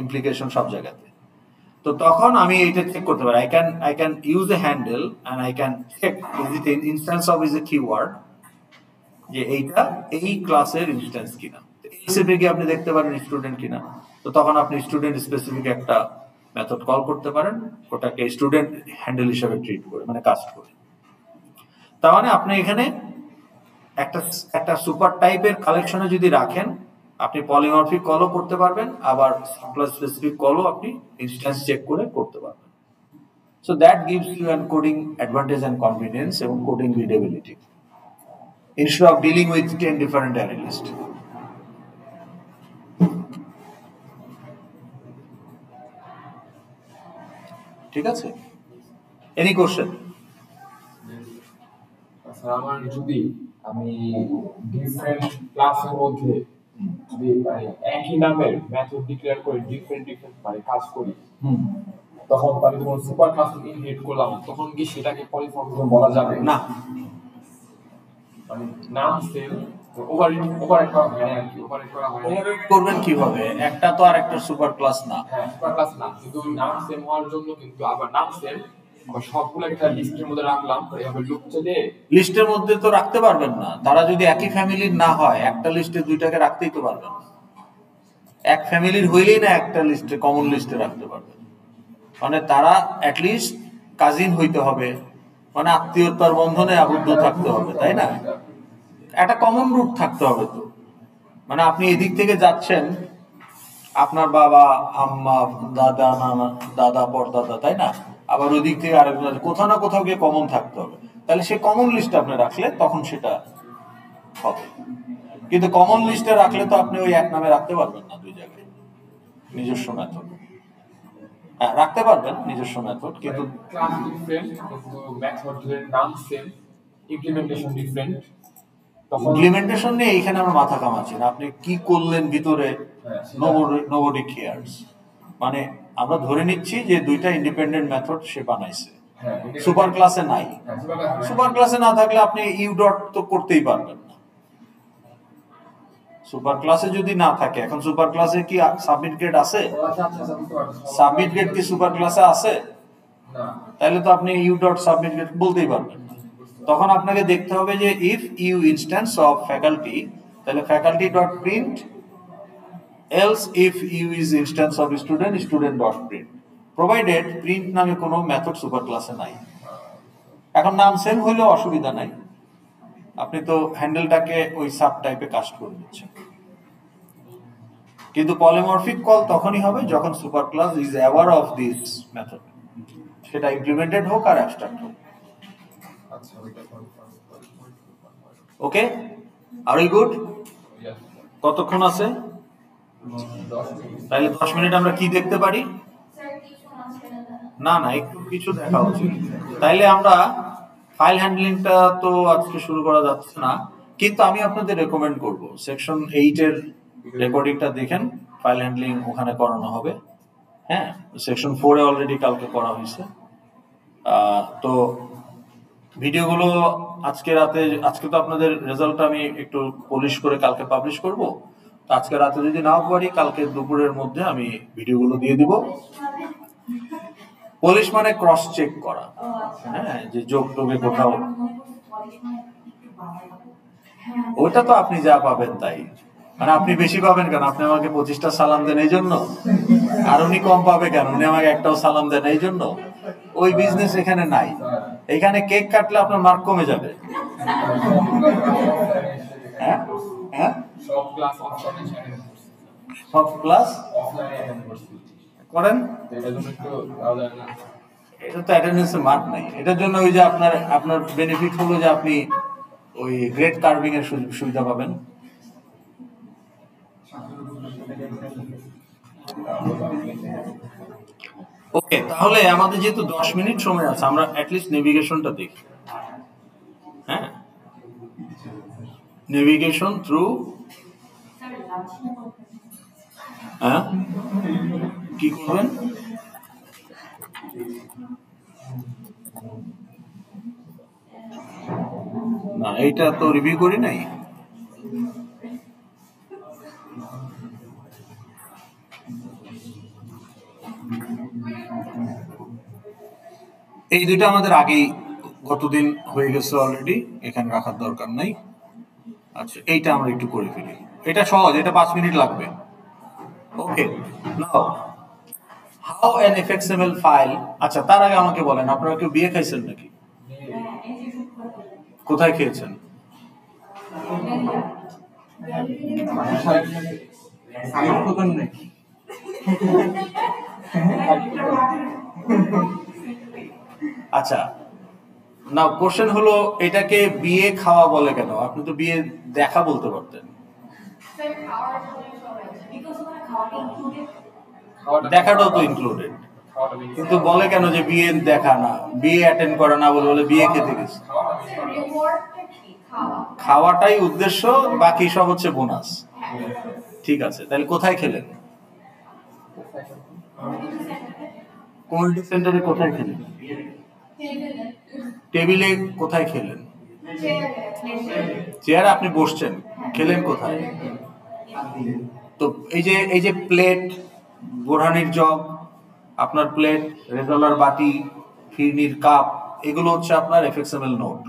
ইমপ্লিকেশন সব জায়গাতে। তো তখন আমি এইটা চেক করতে পারি, I can use a handle and I can check is it an instance of is a keyword, যে এইটা এই ক্লাসের ইনস্ট্যান্স কিনা। এসএপি কি আপনি দেখতে পারেন স্টুডেন্ট কিনা, তো তখন আপনি স্টুডেন্ট স্পেসিফিক একটা মেথড কল করতে পারেন, ওটাকে স্টুডেন্ট হ্যান্ডেল হিসেবে ট্রিট করে মানে কাস্ট করে। তার মানে আপনি এখানে একটা সুপার টাইপের কালেকশনে যদি রাখেন, আপনি পলিমরফিক কলও করতে পারবেন, আবার সাপ্লাই স্পেসিফিক কলও আপনি ইনস্ট্যান্স চেক করে করতে পারবেন। So that gives you an coding advantage and convenience এবং coding readability instead of dealing with 10 different array list. ঠিক আছে, এনি কোশ্চেন? স্যার আমার যদি আমি ডিফারেন্ট ক্লাসের মধ্যে যদি একই নামের মেথড ডিক্লেয়ার করে ডিফারেন্ট মানে কাজ করি, তখন আমি যখন সুপার ক্লাস ইনহেরিট করলাম তখন কি সেটাকে পলিমরফিজম বলা যাবে? না, মানে নাম সেম, ওভাররাইট করা হয় না আর কি, ওভাররাইট করা হয় না। ওভাররাইট করবেন কিভাবে? একটা তো আর একটা সুপার ক্লাস না। হ্যাঁ, সুপার ক্লাস না, কিন্তু নাম সেম হওয়ার জন্য কিন্তু আবার নাম সেম আবার সবগুলো একটা লিস্টের মধ্যে রাখলাম, এভাবে লুপ চলে। লিস্টের মধ্যে তো রাখতে পারবেন না, তারা যদি একই ফ্যামিলির না হয় একটা লিস্টে দুইটাকে রাখতেই তো পারবেন না। এক ফ্যামিলির হইলেই না একটা লিস্টে, কমন লিস্টে রাখতে পারবেন। মানে তারা অ্যাটলিস্ট কাজিন হইতে হবে, মানে আত্মীয়তার বন্ধনে আবদ্ধ থাকতে হবে, তাই না? একটা কমন রুট থাকতে হবে তো। মানে আপনি এদিক থেকে যাচ্ছেন, আপনার বাবা, আম্মা, দাদা, নানা, দাদা, পরদাদা, তাই না? আবার ওই দিক থেকে আরেকজন, কোথাও না কোথাও গিয়ে কমন থাকতে হবে। তাহলে সেই কমন লিস্টে আপনি রাখলে তখন সেটা হবে। কিন্তু কমন লিস্টে রাখলে তো আপনি ওই এক নামে রাখতে পারবেন না দুই জায়গায়। নিজস্ব মেথড, হ্যাঁ রাখতে পারবেন নিজস্ব মেথড, কিন্তু ক্লাস ডিফারেন্ট কিন্তু মেথডের নাম সেম, ইমপ্লিমেন্টেশন ডিফারেন্ট। তখন ইমপ্লিমেন্টেশন নিয়ে এইখানে আমরা মাথা কামাচ্ছি না। আপনি কি করলেন ভিতরে, নোবডি কেয়ারস। মানে আমরা ধরে নিচ্ছি যে দুইটা ইন্ডিপেন্ডেন্ট মেথড সে বানাইছে, সুপার ক্লাসে নাই। সুপার ক্লাসে না থাকলে আপনি ইউ ডট তো করতেই পারবেন না। সুপার ক্লাসে যদি না থাকে, এখন সুপার ক্লাসে কি সাবমিট গ্রেড আছে? সাবমিট গ্রেড কি সুপার ক্লাসে আছে? তাহলে তো আপনি ইউ ডট সাবমিট গ্রেড বলতেই পারবেন না। তখন আপনাকে দেখতে হবে যে if you instance of faculty, তাহলে faculty dot print, else if you is instance of student, student dot print, provided print নামে কোনো মেথড সুপার ক্লাসে নাই। এখন নাম সেম হইলেও অসুবিধা নাই, আপনি তো হ্যান্ডেলটাকে ওই সাব টাইপে কাস্ট করে দিচ্ছেন। কিন্তু পলিমরফিক কল তখনই হবে যখন super class is aware of this method, সেটা ইমপ্লিমেন্টেড হোক আর অ্যাবস্ট্রাক্ট হোক। ওকে, আর উই গুড? কতক্ষণ আছে? তাহলে 10 মিনিট আমরা কি দেখতে পারি? না না, একটু কিছু দেখা উচিত। তাইলে আমরা ফাইল হ্যান্ডলিংটা তো আজকে শুরু করা যাচ্ছে না, কিন্তু আমি আপনাদের রেকমেন্ড করব সেকশন 8 এর রেকর্ডিংটা দেখেন, ফাইল হ্যান্ডলিং ওখানে করানো হবে। হ্যাঁ, সেকশন 4 এ অলরেডি কালকে করা হয়েছে। তো ভিডিওগুলো আজকে রাতে, আজকে তো আপনাদের রেজাল্ট আমি একটু পলিশ করে কালকে পাবলিশ করব, তো আজকে রাতে যদি নাও পারি কালকে দুপুরের মধ্যে আমি ভিডিওগুলো দিয়ে দিব। পলিশ মানে ক্রস চেক করা, হ্যাঁ, যে যোগ টোগে কোথাও, ওটা তো আপনি যা পাবেন তাই। মানে আপনি বেশি পাবেন কেন? আপনি আমাকে 25টা সালাম দেন এই জন্য, আর উনি কম পাবে কেন? উনি আমাকে একটাও সালাম দেন এই জন্য। ওই বিজনেস এখানে নাই। এখানে কেক কাটলে আপনার মার্ক কমে যাবে। হ্যাঁ হ্যাঁ, সব ক্লাস অফলাইনে সব ক্লাস করেন, এটার জন্য একটু ভালো লাগে না। এটা তো অ্যাটেন্ডেন্সের মার্ক নাই। এটার জন্য ওই যে আপনার বেনিফিট হলো যে আপনি ওই গ্রেড কার্ভিং এর সুবিধা পাবেন। ওকে, তাহলে আমাদের যেহেতু 10 মিনিট সময় আছে, আমরা অ্যাটলিস্ট নেভিগেশনটা দেখি। হ্যাঁ, নেভিগেশন থ্রু, হ্যাঁ কি করবেন? না, এইটা তো রিভিউ করি নাই। এই দুইটা আমাদের আগেই গতদিন হয়ে গেছে অলরেডি, এখানে রাখার দরকার নাই। আচ্ছা, এইটা আমরা একটু করে ফেলি, এটা সহজ, এটা 5 মিনিট লাগবে। ওকে, নাও হাউ এন এফএক্সএমএল ফাইল। আচ্ছা, তার আগে আমাকে বলেন, আপনারা কেউ বিয়ে খাইছেন নাকি? কোথায় খেয়েছেন? আচ্ছা, না, কোশ্চেন হলো এটাকে বিয়ে খাওয়া বলে কেন? আপনি তো বিয়ে দেখা বলতে পারতেন। দেখাটাও তো ইনক্লুডেড, কিন্তু বলে কেন যে বিয়ে দেখা না, বিয়ে অ্যাটেন্ড করা না, বলে বিয়ে খেতে গেছে। খাওয়াটাই উদ্দেশ্য, বাকি সব হচ্ছে বোনাস। ঠিক আছে, তাহলে কোথায় খেলেন? কমিউনিটি সেন্টারে কোথায় খেলেন? টেবিলে কোথায় খেলেন? চেয়ারে আপনি বসছেন, খেলেন কোথায়? তো এই যে প্লেট, বোরহানির জগ, আপনার প্লেট, রেজালার বাটি, ফিরনির কাপ, এগুলো হচ্ছে আপনার এফএক্সএমএল নোট।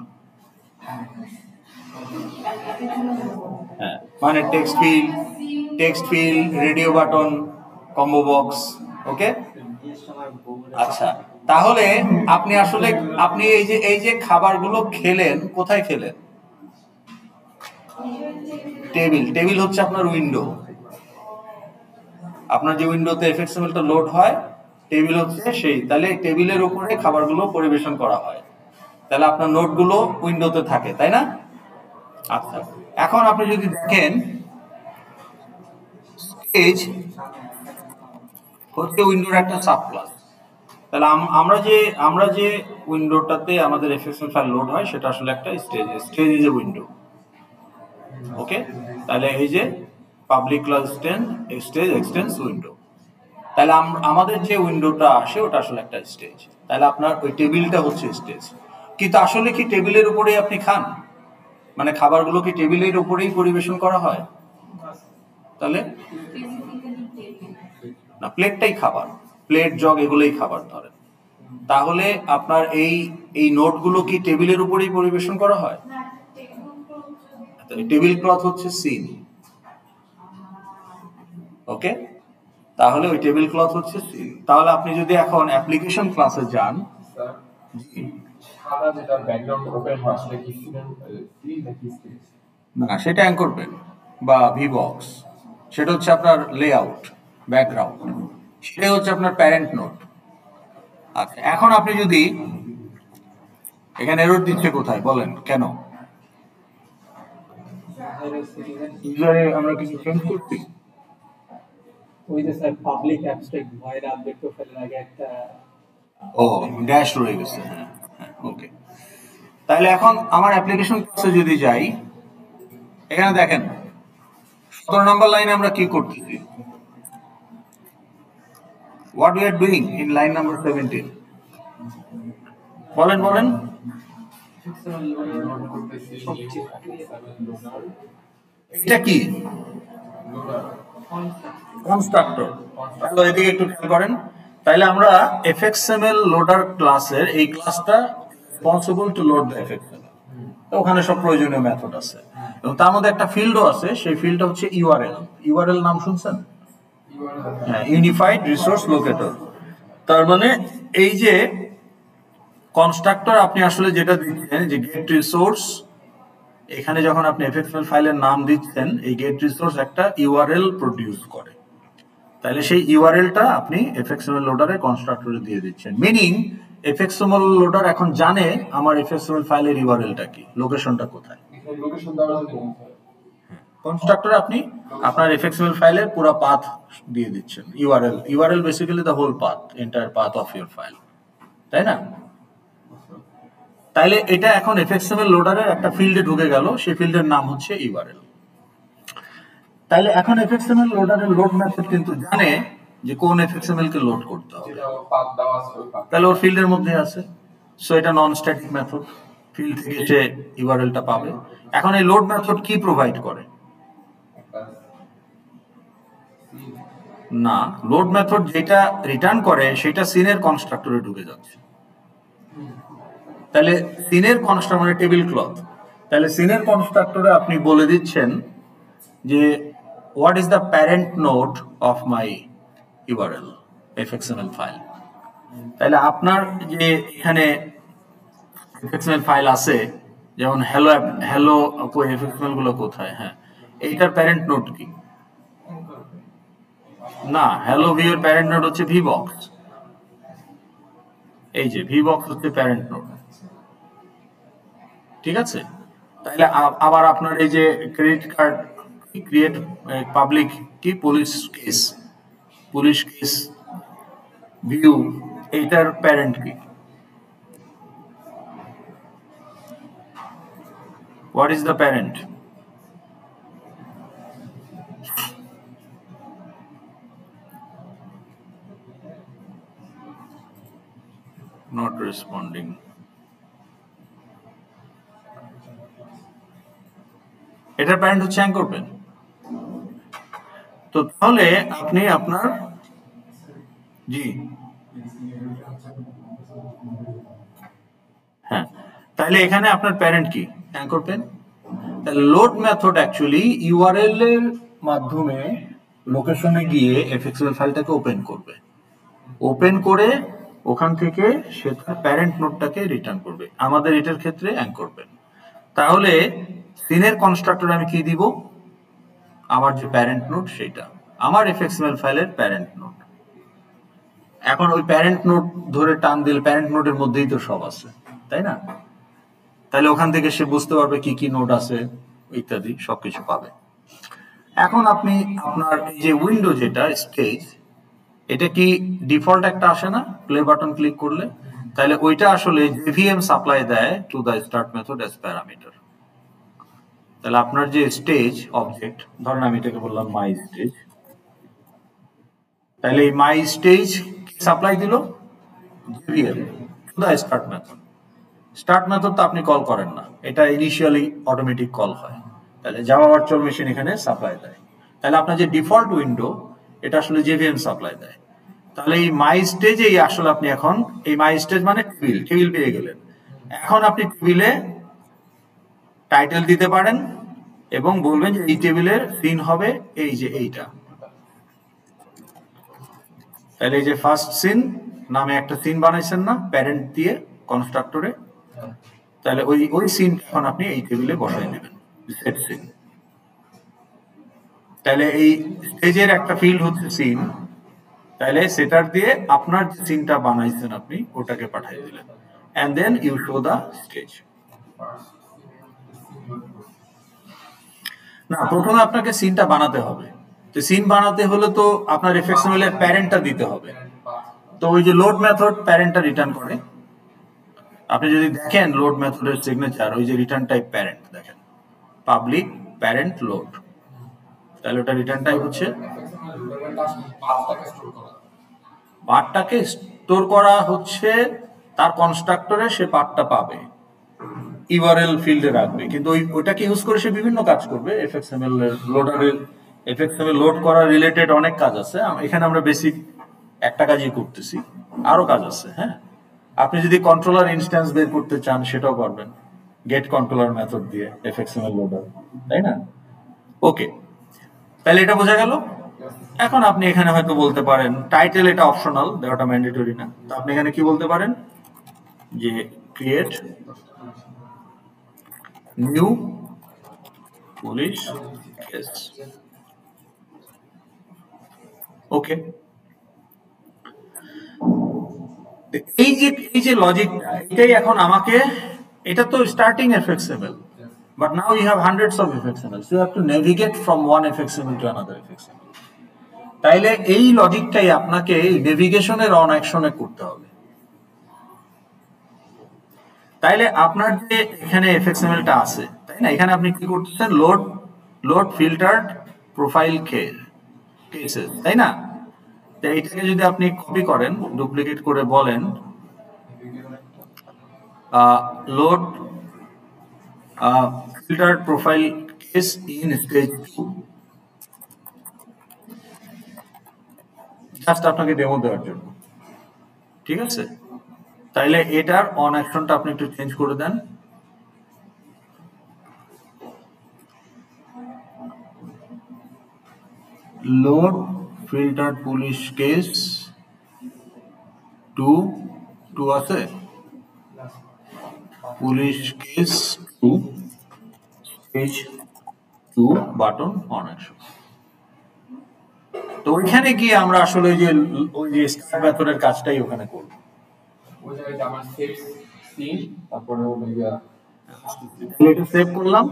হ্যাঁ, মানে text field, radio button, combo box. Okay, আচ্ছা, তাহলে আপনি আসলে আপনি এই যে খাবারগুলো খেলেন, কোথায় খেলেন? টেবিল হচ্ছে আপনার উইন্ডো। আপনার যে উইন্ডোতে এফএক্সএমএলটা লোড হয়, টেবিল হচ্ছে সেই। তাহলে টেবিলের উপরে খাবারগুলো পরিবেশন করা হয়, তাহলে আপনার নোটগুলো উইন্ডোতে থাকে, তাই না? আচ্ছা, এখন আপনি যদি দেখেন স্টেজ হচ্ছে উইন্ডোর একটা সাব ক্লাস। তাহলে আমরা যে উইন্ডোটাতে আমাদের এফএক্সএল ফাইল লোড হয় সেটা আসলে একটা স্টেজ ইজ এ উইন্ডো। ওকে, তাহলে এই যে পাবলিক ক্লাস স্টেজ এক্সটেন্স উইন্ডো, তাহলে আমাদের যে উইন্ডোটা আসে ওটা আসলে একটা স্টেজ। তাহলে আপনার ওই টেবিলটা হচ্ছে স্টেজ। কিন্তু আসলে কি টেবিলের উপরেই আপনি খান? মানে খাবারগুলো কি টেবিলের উপরেই পরিবেশন করা হয়? তাহলে না, প্লেটটাই খাবার, প্লেট জগ এগুলোই খাবার ধরেন। তাহলে আপনার এই নোটগুলো কি টেবিলের উপরেই পরিবেশন করা হয়? টেবিল ক্লথ হচ্ছে সিন। ওকে, তাহলে ওই টেবিল ক্লথ হচ্ছে সিন। তাহলে আপনি যদি এখন অ্যাপ্লিকেশন ক্লাসে যান, সাদা যেটা ব্যাকগ্রাউন্ড ওপেন হয় সেটা কি সিন নাকি স্টেজ? না, সেটা অ্যাঙ্কর পেন বা ভিবক্স, সেটা হচ্ছে আপনার লেআউট ব্যাকগ্রাউন্ড, সেটাই হচ্ছে আপনার প্যারেন্ট নোট। আচ্ছা, এখন আপনি যদি এখানে এরর দিচ্ছে কোথায় বলেন, কেন? ইউজারে আমরা কিছু চেঞ্জ করছি? ওই যে sir public abstract void update প্রোফাইলের আগে একটা ও, ড্যাশ রয়ে গেছে। হ্যাঁ, ওকে। তাহলে এখন আমার অ্যাপ্লিকেশন ক্লাসে যদি যাই, এখানে দেখেন 17 নম্বর লাইনে আমরা কি করতেছি, what we are doing in line number 17। বলেন এটা কি? কনস্ট্রাক্টর। তাহলে এদিকে একটু খেয়াল করেন। তাহলে আমরা এফএক্সএমএল লোডার ক্লাসের এই ক্লাসটা রেসপন্সিবল টু লোড দ্য এফএক্সএমএল। তো ওখানে সব প্রয়োজনীয় মেথড আছে এবং তার মধ্যে একটা ফিল্ডও আছে, সেই ফিল্ডটা হচ্ছে ইউআরএল নাম শুনছেন? হ্যাঁ, ইউনিফাইড রিসোর্স লোকেটর। তার মানে এই যে কনস্ট্রাক্টর আপনি আসলে যেটা দিচ্ছেন যে গেট রিসোর্স, এখানে যখন আপনি এফএক্সএমএল ফাইলের নাম দিচ্ছেন, এই গেট রিসোর্স একটা ইউআরএল প্রডিউস করে। তাহলে সেই ইউআরএলটা আপনি এফএক্সএমএল লোডারে কনস্ট্রাক্টরে দিয়ে দিচ্ছেন। মিনিং এফএক্সএমএল লোডার এখন জানে আমার এফএক্সএমএল ফাইলের ইউআরএলটা কি, লোকেশনটা কোথায়। লোকেশন দেওয়ার জন্য কনস্ট্রাক্টরে আপনি আপনার এফএক্সএমএল ফাইলের পুরো পাথ দিয়ে দিচ্ছেন। URL basically the whole path, entire path of your file, তাই না? তাইলে এটা এখন এফএক্সএমএল লোডারের একটা ফিল্ডে ঢুকে গেল, সেই ফিল্ডের নাম হচ্ছে ইউআরএল। তাইলে এখন এফএক্সএমএল লোডারের লোড মেথড কিন্তু জানে যে কোন এফএক্সএমএল কে লোড করতে হবে, যেটা পাথ দেওয়া আছে ওই পাথ। তাহলে ওর ফিল্ডের মধ্যে আছে। সো এটা নন স্ট্যাটিক মেথড, ফিল্ড থেকে সে ইউআরএলটা পাবে। এখন এই লোড মেথড কি প্রোভাইড করে? না, লোড মেথড যেটা রিটার্ন করে সেটা সিনের কনস্ট্রাক্টরে ঢুকে যাচ্ছে। তাহলে সিনের কনস্ট্রাক্টর মানে টেবিল ক্লথ, তাহলে সিনের কনস্ট্রাক্টরে আপনি বলে দিচ্ছেন যে what is the parent node of my URL FXML file. তাহলে আপনার যে এখানে এফএক্সএমএল ফাইল আছে, যেমন হ্যালো এফএক্সএমএল গুলো কোথায়, হ্যাঁ, এইটার প্যারেন্ট নোড কি? না, হ্যালো ভি এর প্যারেন্ট নোড হচ্ছে ভিবক্স। এই যে ভিবক্স হচ্ছে প্যারেন্ট নোড, ঠিক আছে? তাহলে আবার আপনার এই যে ক্রেডিট কার্ড ক্রিয়েট পাবলিক কি পুলিশ কেস ভিউ, এইটার প্যারেন্ট কি? What is the parent? not responding. এটার প্যারেন্ট হচ্ছে অ্যাঙ্কর পেন। তো তাহলে আপনি আপনার জি হ্যাঁ, তাহলে এখানে আপনার প্যারেন্ট কি অ্যাঙ্কর পেন। তাহলে লোড মেথড অ্যাকচুয়ালি ইউআরএল এর মাধ্যমে লোকেশনে গিয়ে এফএক্সএমএল ফাইলটাকে ওপেন করবে, ওপেন করে ওখান থেকে সে তার প্যারেন্ট নোডটাকে রিটার্ন করবে, আমাদের এটার ক্ষেত্রে অ্যাঙ্কর পেন। তাহলে সিনের কনস্ট্রাক্টর আমি কি দিব, আমার যে প্যারেন্ট নোড সেটা আমার এফএক্সএমএল ফাইলের প্যারেন্ট নোড। এখন ওই প্যারেন্ট নোড ধরে টান দিলে প্যারেন্ট নোডের মধ্যেই তো সব আছে, তাই না? তাহলে ওখান থেকে সে বুঝতে পারবে কি কি নোড আছে ইত্যাদি সবকিছু পাবে। এখন আপনি আপনার এই যে উইন্ডো যেটা স্টেজ, এটা কি ডিফল্ট একটা আসে না প্লে বাটন ক্লিক করলে? তাহলে ওইটা আসলে জেভিএম সাপ্লাই দেয় to the start method as parameter. তাহলে আপনার যে স্টেজ অবজেক্ট, ধরেন আমি এটাকে বললাম মাই স্টেজ, তাহলে এই মাই স্টেজ সাপ্লাই দিল JVM to the start method. Start method তো আপনি কল করেন না, এটা ইনিশিয়ালি অটোমেটিক কল হয়। তাহলে জাভা ভার্চুয়াল মেশিন এখানে সাপ্লাই দেয়। তাহলে আপনার যে ডিফল্ট উইন্ডো এটা আসলে জেভিএম সাপ্লাই দেয়। তাহলে এই মাই স্টেজে আসলে আপনি এখন এই মাই স্টেজ মানে টেবিল পেয়ে গেলেন। এখন আপনি টেবিলে টাইটেল দিতে পারেন এবং বলবেন যে এই টেবিলের সিন হবে এই যে এইটা। তাহলে এই যে ফার্স্ট সিন নামে একটা সিন বানাইছেন না প্যারেন্ট দিয়ে কনস্ট্রাক্টরে, তাহলে ওই সিন এখন আপনি এই টেবিলে বসাই দিবেন সেট সিন। তাহলে এই স্টেজের একটা ফিল্ড হচ্ছে সিন, তাহলে সেটার দিয়ে আপনার যে সিনটা বানাইছেন আপনি ওটাকে পাঠিয়ে দিলেন, and then you show the stage. না, প্রথমে আপনাকে সিনটা বানাতে হবে। তো সিন বানাতে হলে তো আপনার এফএক্সএমএল এর প্যারেন্টটা দিতে হবে। তো ওই যে লোড মেথড প্যারেন্টটা রিটার্ন করে। আপনি যদি দেখেন লোড মেথডের সিগনেচার, ওই যে রিটার্ন টাইপ প্যারেন্ট দেখেন, পাবলিক প্যারেন্ট লোড, তাহলে ওটা রিটার্ন টাইপ হচ্ছে পার্টটাকে স্টোর করা হচ্ছে তার কনস্ট্রাক্টরে, সে পার্টটা পাবে ইউআরএল ফিল্ডে রাখবে, কিন্তু ওইটাকে ইউজ করে সে বিভিন্ন কাজ করবে। এফএক্সএমএল লোডারের এফএক্সএমএল লোড করা রিলেটেড অনেক কাজ আছে, এখানে আমরা বেসিক একটা কাজই করতেছি, আরো কাজ আছে। হ্যাঁ, আপনি যদি কন্ট্রোলার ইনস্ট্যান্স বের করতে চান সেটাও পারবেন গেট কন্ট্রোলার মেথড দিয়ে এফএক্সএমএল লোডার, তাই না? ওকে, তাহলে এটা বোঝা গেল। এখন আপনি এখানে হয়তো বলতে পারেন টাইটেল এটা অপশনাল, দেওয়াটা ম্যান্ডেটরি না। তো আপনি এখানে কি বলতে পারেন যে ক্রিয়েট নিউ পুলিশ কেস। ওকে, এই যে লজিকটা, এটাই এখন আমাকে, এটা তো starting এফএক্সএমএল, but now you have hundreds of FXML, so you have to navigate from one FXML to another FXML. তাইলে এই লজিকটাই আপনাকে নেভিগেশনের অন অ্যাকশনে করতে হবে। তাইলে আপনার যে এখানে এফএক্সএমএলটা আছে, তাই না, এখানে আপনি কি করতেছেন, লোড ফিল্টার্ড প্রোফাইল কেসেস, তাই না? তো এইটাকে যদি আপনি কপি করেন, ডুপ্লিকেট করে বলেন load filtered profile case in stage 2, just আপনাকে ডেমো দেওয়ার জন্য, ঠিক আছে? তাইলে এটার অন অ্যাকশনটা আপনি একটু চেঞ্জ করে দেন। লোড ফিল্টার্ড পুলিশ কেস 2 আছে, police case 2 stage 2 button on action. তো ওইখানে গিয়ে আমরা আসলে ওই যে স্টার্ট মেথডের কাজটাই ওখানে করব। ওই জায়গায় আমার সেভ সিন, তারপরে এটা সেভ করলাম,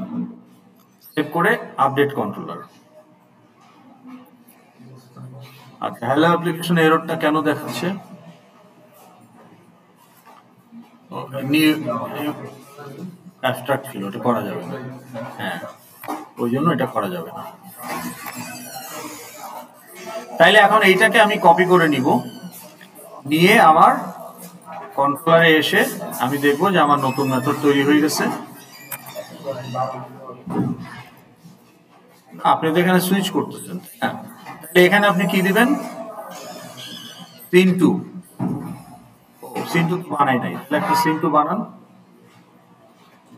সেভ করে আপডেট কন্ট্রোলার। আচ্ছা, হ্যালো অ্যাপ্লিকেশন এররটা কেন দেখাচ্ছে? অ্যাবস্ট্রাক্ট ছিল, ওটা করা যাবে না। হ্যাঁ, ওই জন্য এটা করা যাবে না। তাইলে এখন এইটাকে আমি কপি করে নিব, নিয়ে আমার কন্ট্রোলারে এসে আমি দেখবো যে আমার নতুন মেথড তৈরি হয়ে গেছে। আপনি তো এখানে সুইচ করতেছেন, হ্যাঁ, তাহলে এখানে আপনি কি দিবেন? Scene two. সিন টু বানাই নাই, তাহলে একটা সিন টু বানান।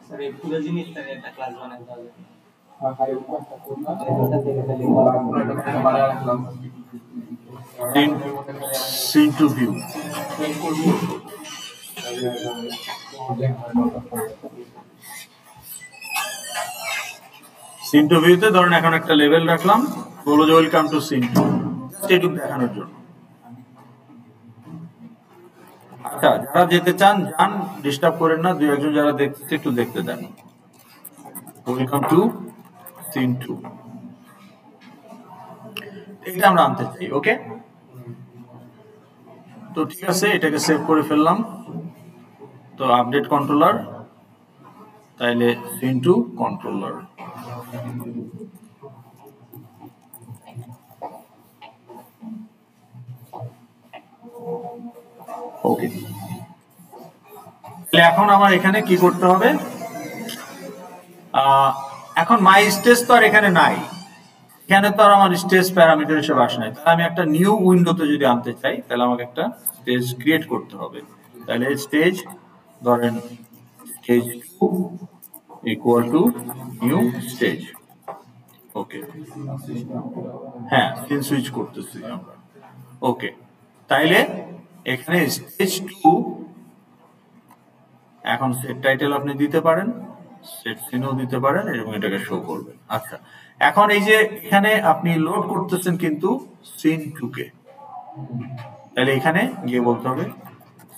স্যার এই পুরো জিনিসটা নিয়ে একটা ক্লাস বানাতে হবে। Scene to view. Scene to ভিউতে ধরেন এখন একটা লেভেল রাখলাম, বলো যে ওয়েলকাম টু সিন টু, এটুকু দেখানোর জন্য। আচ্ছা, যারা যেতে চান যান, ডিস্টার্ব করেন না, দুই একজন যারা দেখতে একটু দেখতে দেন। ওয়েলকাম টু সিন টু, এটা আমরা আনতে চাই। ওকে, তো ঠিক আছে, এটাকে সেভ করে ফেললাম। তো আপডেট কন্ট্রোলার, তাইলে সিন টু কন্ট্রোলার। ওকে, এখন আমার এখানে কি করতে হবে? এখন মাই স্টেজ তো আর এখানে নাই, এখানে তো আর আমার স্টেজ প্যারামিটার হিসেবে আসে নাই। তাহলে আমি একটা নিউ উইন্ডোতে যদি আনতে চাই, তাহলে আমাকে একটা স্টেজ ক্রিয়েট করতে হবে। তাহলে স্টেজ ধরেন stage equal to new stage. Okay, হ্যাঁ, সিন সুইচ করতেছি আমরা। ওকে, তাইলে এখানে স্টেজ টু, এখন সেট টাইটেল আপনি দিতে পারেন, সেট সিনও দিতে পারেন, এবং এটাকে শো করবেন। আচ্ছা, এখন এই যে এখানে আপনি লোড করতেছেন কিন্তু সিন টু কে, তাহলে এখানে গিয়ে বলতে হবে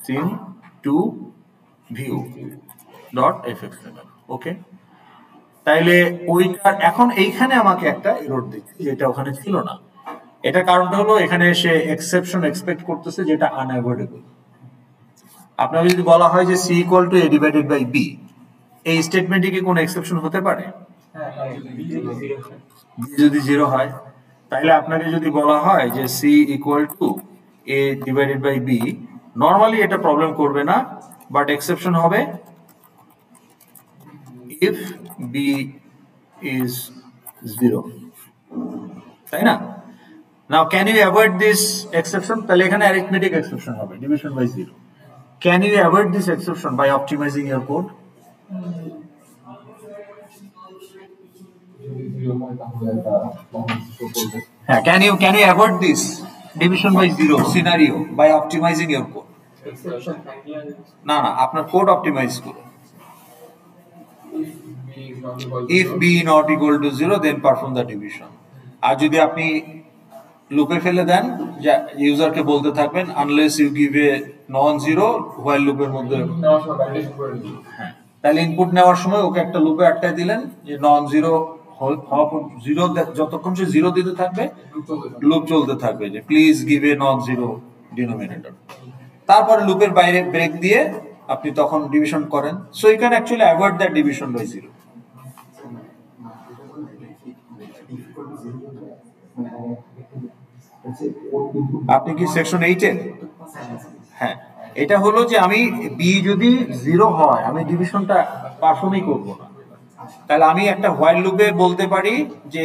সিন টু ভিউ ডট এফএক্সএমএল। ওকে, তাইলে ওইটার এখন এইখানে আমাকে একটা এরর দিচ্ছে যেটা ওখানে ছিল না। এটা কারণটা হলো এখানে সে এক্সেপশন এক্সপেক্ট করতেছে যেটা আনঅ্যাভয়েডেবল। আপনাকে যদি বলা হয় যে C equal to A divided by B, এই স্টেটমেন্টে কি কোনো এক্সেপশন হতে পারে? যদি জিরো হয়, তাহলে আপনাকে যদি বলা হয় যে C equal to A divided by B, normally এটা প্রবলেম করবে না, বাট এক্সেপশন হবে ইফ বি ইজ জিরো, তাই না? Now can you avoid this exception? তাহলে এখানে অ্যারিথমেটিক এক্সেপশন হবে, division by zero. Can you avoid this exception by optimizing your code? Can you avoid this division by zero scenario by optimizing your code? না, আপনার কোড অপটিমাইজ করুন। If b not equal to 0, then perform the division. আর যদি আপনি লুপে ফেলে দেন, ইউজারকে বলতে থাকবেন unless you give a non zero while লুপের মধ্যে, হ্যাঁ, তাহলে ইনপুট নেওয়ার সময় ওকে একটা লুপে আটকায় দিলেন যে নন জিরো জিরো, যতক্ষণ সে জিরো দিতে থাকবে লুপ চলতে থাকবে যে please give a non zero denominator. তারপরে লুপের বাইরে ব্রেক দিয়ে আপনি তখন ডিভিশন করেন। So you can actually avoid that division by zero. আপনি কি সেকশন 8-এ? হ্যাঁ, এটা হলো যে আমি বি যদি জিরো হয় আমি ডিভিশনটা পারফর্মই করব না। তাহলে আমি একটা হোয়াইল লুপে বলতে পারি যে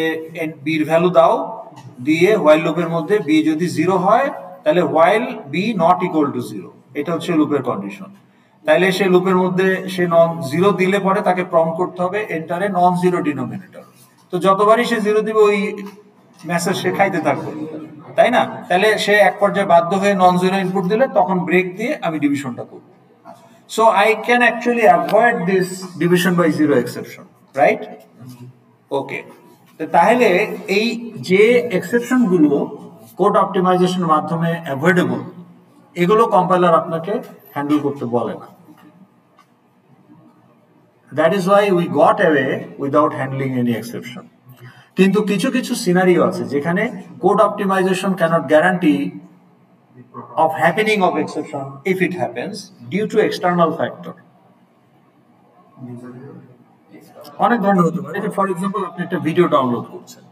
বির ভ্যালু দাও, দিয়ে হোয়াইল লুপের মধ্যে বি যদি জিরো হয় তাহলে while B not equal to zero, এটা হচ্ছে লুপের কন্ডিশন। তাহলে সে লুপের মধ্যে সে নন জিরো দিলে পরে তাকে প্রম্পট করতে হবে এন্টারে নন জিরো ডিনোমিনেটর। তো যতবারই সে জিরো দিবে ওই মেসেজ সে খাইতে থাকবে, তাই না? তাহলে সে এক পর্যায়ে বাধ্য হয়ে নন জিরো ইনপুট দিলে তখন ব্রেক দিয়ে আমি ডিভিশনটা করব। So I can actually avoid this division by zero exception, right? Okay, তাহলে এই যে এক্সেপশন গুলো কোড অপটিমাইজেশনের মাধ্যমে অ্যাভয়েডেবল, এগুলো কম্পাইলার আপনাকে হ্যান্ডেল করতে বলে না। That is why we got away without handling any exception. কিন্তু কিছু কিছু সিনারিও আছে যেখানে code optimization cannot guarantee of happening of exception if it happens due to external factor. অনেক ধরনের হতে পারে। ফর এক্সাম্পল আপনি একটা ভিডিও ডাউনলোড করছেন,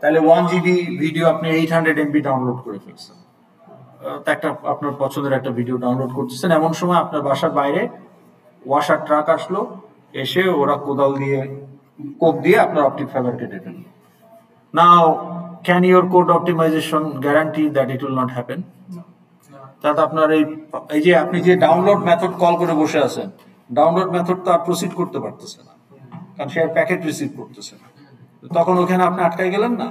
তাহলে 1 GB ভিডিও আপনি 800 MB ডাউনলোড করে ফেলছেন। একটা আপনার পছন্দের একটা ভিডিও ডাউনলোড করতেছেন, এমন সময় আপনার বাসার বাইরে ওয়াশার ট্রাক আসলো, এসে ওরা কোদাল দিয়ে কোপ দিয়ে আপনার অপটিক ফাইবার কেটে ফেললো। Now, can your code optimization guarantee that it will not happen? তাতে আপনার এই যে আপনি যে ডাউনলোড মেথড কল করে বসে আছেন, ডাউনলোড মেথড তো আর প্রসিড করতে পারতেছে না, কারণ সে প্যাকেট রিসিভ করতেছে না। তখন ওখানে আপনি আটকাই গেলেন না?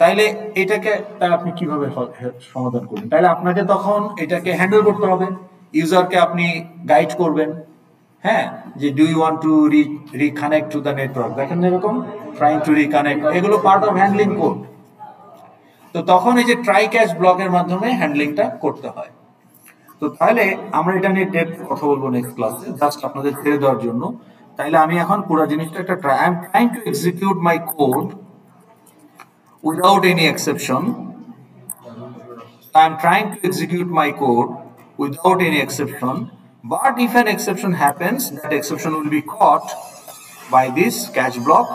তাইলে এটাকে আপনি কিভাবে সমাধান করবেন? তাইলে আপনাকে তখন এটাকে হ্যান্ডেল করতে হবে, ইউজারকে আপনি গাইড করবেন। হ্যাঁ, যে do you want to reconnect to the network, দেখেন এরকম ট্রাইং টু রিকানেক্ট, এগুলো পার্ট অফ হ্যান্ডলিং কোড। তো তখন এই যে ট্রাই ক্যাচ ব্লকের মাধ্যমে হ্যান্ডলিংটা করতে হয়। তো তাহলে আমরা এটা নিয়ে ডেপথ কথা বলবো নেক্সট ক্লাসে, জাস্ট আপনাদের ছেড়ে দেওয়ার জন্য। তাইলে আমি এখন পুরো জিনিসটা একটা I am trying to execute my code without any exception. I am trying to execute my code without any exception, but if an exception happens, that exception will be caught by this catch block.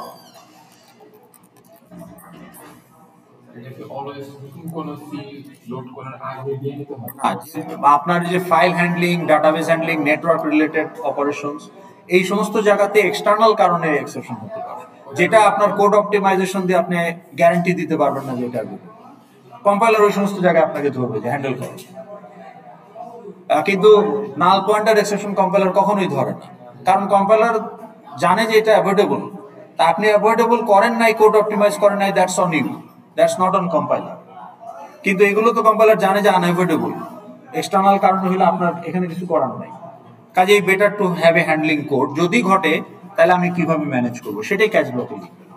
আপনার যে file handling, database handling, network related operations, এই সমস্ত জায়গাতে এক্সটার্নাল কারণে এক্সেপশন হতে পারে, যেটা আপনার কোড অপটিমাইজেশন দিয়ে আপনি গ্যারান্টি দিতে পারবেন না যেটা কম্পাইলার ওই সমস্ত জায়গায় আপনাকে ধরবে যে হ্যান্ডেল করে। কিন্তু নাল পয়েন্টার এক্সেপশন কম্পাইলার কখনোই ধরে না, কারণ কম্পাইলার জানে যে এটা অ্যাভয়েডেবল। তা আপনি অ্যাভয়েডেবল করেন নাই, কোড অপটিমাইজ করেন নাই, that's on you, that's not on compiler. কিন্তু এগুলো তো কম্পাইলার জানে যে আনঅ্যাভয়েডেবল, এক্সটার্নাল কারণ হলে আপনার এখানে কিছু করার নাই। কাজেই better to have a handling code. যদি ঘটে তাহলে আমি কিভাবে ম্যানেজ করবো সেটাই ক্যাচ ব্লকে লিখবেন।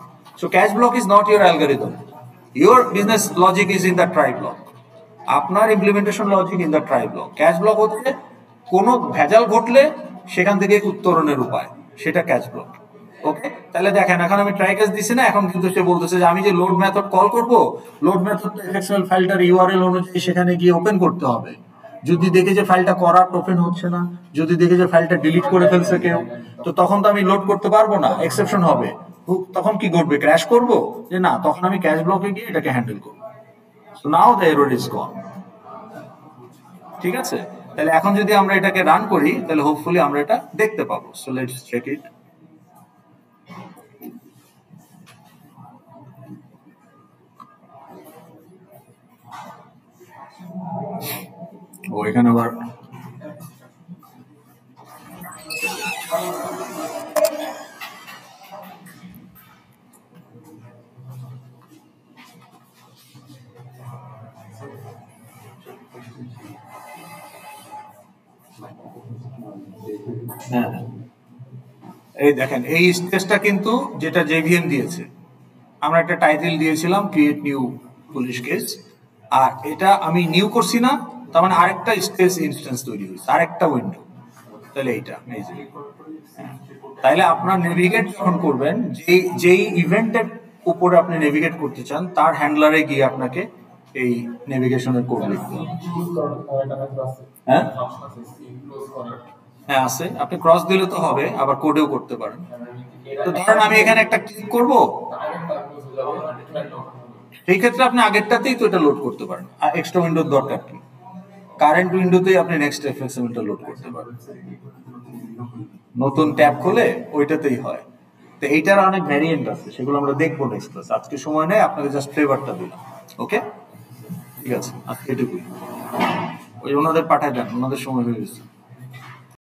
So catch block is not your algorithm, your business logic is in the try block, আপনার implementation logic in the try block. Catch block হচ্ছে কোনো ভেজাল ঘটলে সেখান থেকে উত্তরণের উপায়, সেটা ক্যাচ ব্লক। ওকে, তাহলে দেখেন এখন আমি ট্রাই ক্যাচ দিছি না, এখন কিন্তু সে বলতেছে যে আমি যে লোড মেথড কল করব, লোড মেথড এক্সএমএল ফাইলটার ইউআরএল অনুযায়ী সেখানে গিয়ে ওপেন করতে হবে। যদি দেখে যে ফাইলটা করাপ্ট ওপেন হচ্ছে না, যদি দেখে যে ফাইলটা ডিলিট করে ফেলছে কেউ, তো তখন তো আমি লোড করতে পারবো না, এক্সেপশন হবে। তখন কি ঘটবে? ক্র্যাশ করবো? যে না, তখন আমি ক্যাশ ব্লকে গিয়ে এটাকে হ্যান্ডেল করবো। So now the error is গন। ঠিক আছে, তাহলে এখন যদি আমরা এটাকে রান করি তাহলে হোপফুলি আমরা এটা দেখতে পাবো। So let's check it. ও এখানে আবার এই দেখেন এই স্টেজটা কিন্তু যেটা জেভিএম দিয়েছে, আমরা একটা টাইটেল দিয়েছিলাম ক্রিয়েট নিউ পুলিশ কেস, আর এটা আমি নিউ করছি না, তার মানে আরেকটা স্টেজ ইনস্ট্যান্স তৈরি হয়েছে, আরেকটা উইন্ডো। তাহলে এইটা এই যে, তাইলে আপনার নেভিগেট যখন করবেন, যেই ইভেন্টের উপরে আপনি নেভিগেট করতে চান তার হ্যান্ডলারে গিয়ে আপনাকে এই নেভিগেশনের কোড লিখতে হবে। হ্যাঁ হ্যাঁ আছে, আপনি ক্রস দিলে তো হবে, আবার কোডেও করতে পারেন। তো ধরেন আমি এখানে একটা ক্লিক করব, সেই ক্ষেত্রে আপনি আগেরটাতেই তো এটা লোড করতে পারেন, আর এক্সট্রা উইন্ডোর দরকার কি? কারেন্ট উইন্ডোতেই আপনি নেক্সট এফএক্সএমএলটা লোড করতে পারেন, নতুন ট্যাব খুলে ওইটাতেই হয়। তো এইটার অনেক ভ্যারিয়েন্ট আছে, সেগুলো আমরা দেখবো নেক্সট ক্লাস, আজকে সময় নেই, আপনাকে জাস্ট ফ্লেভারটা দিলাম। ওকে, ঠিক আছে, আজকে এটুকুই। ওই ওনাদের পাঠায় দেন, ওনাদের সময় হয়ে গেছে।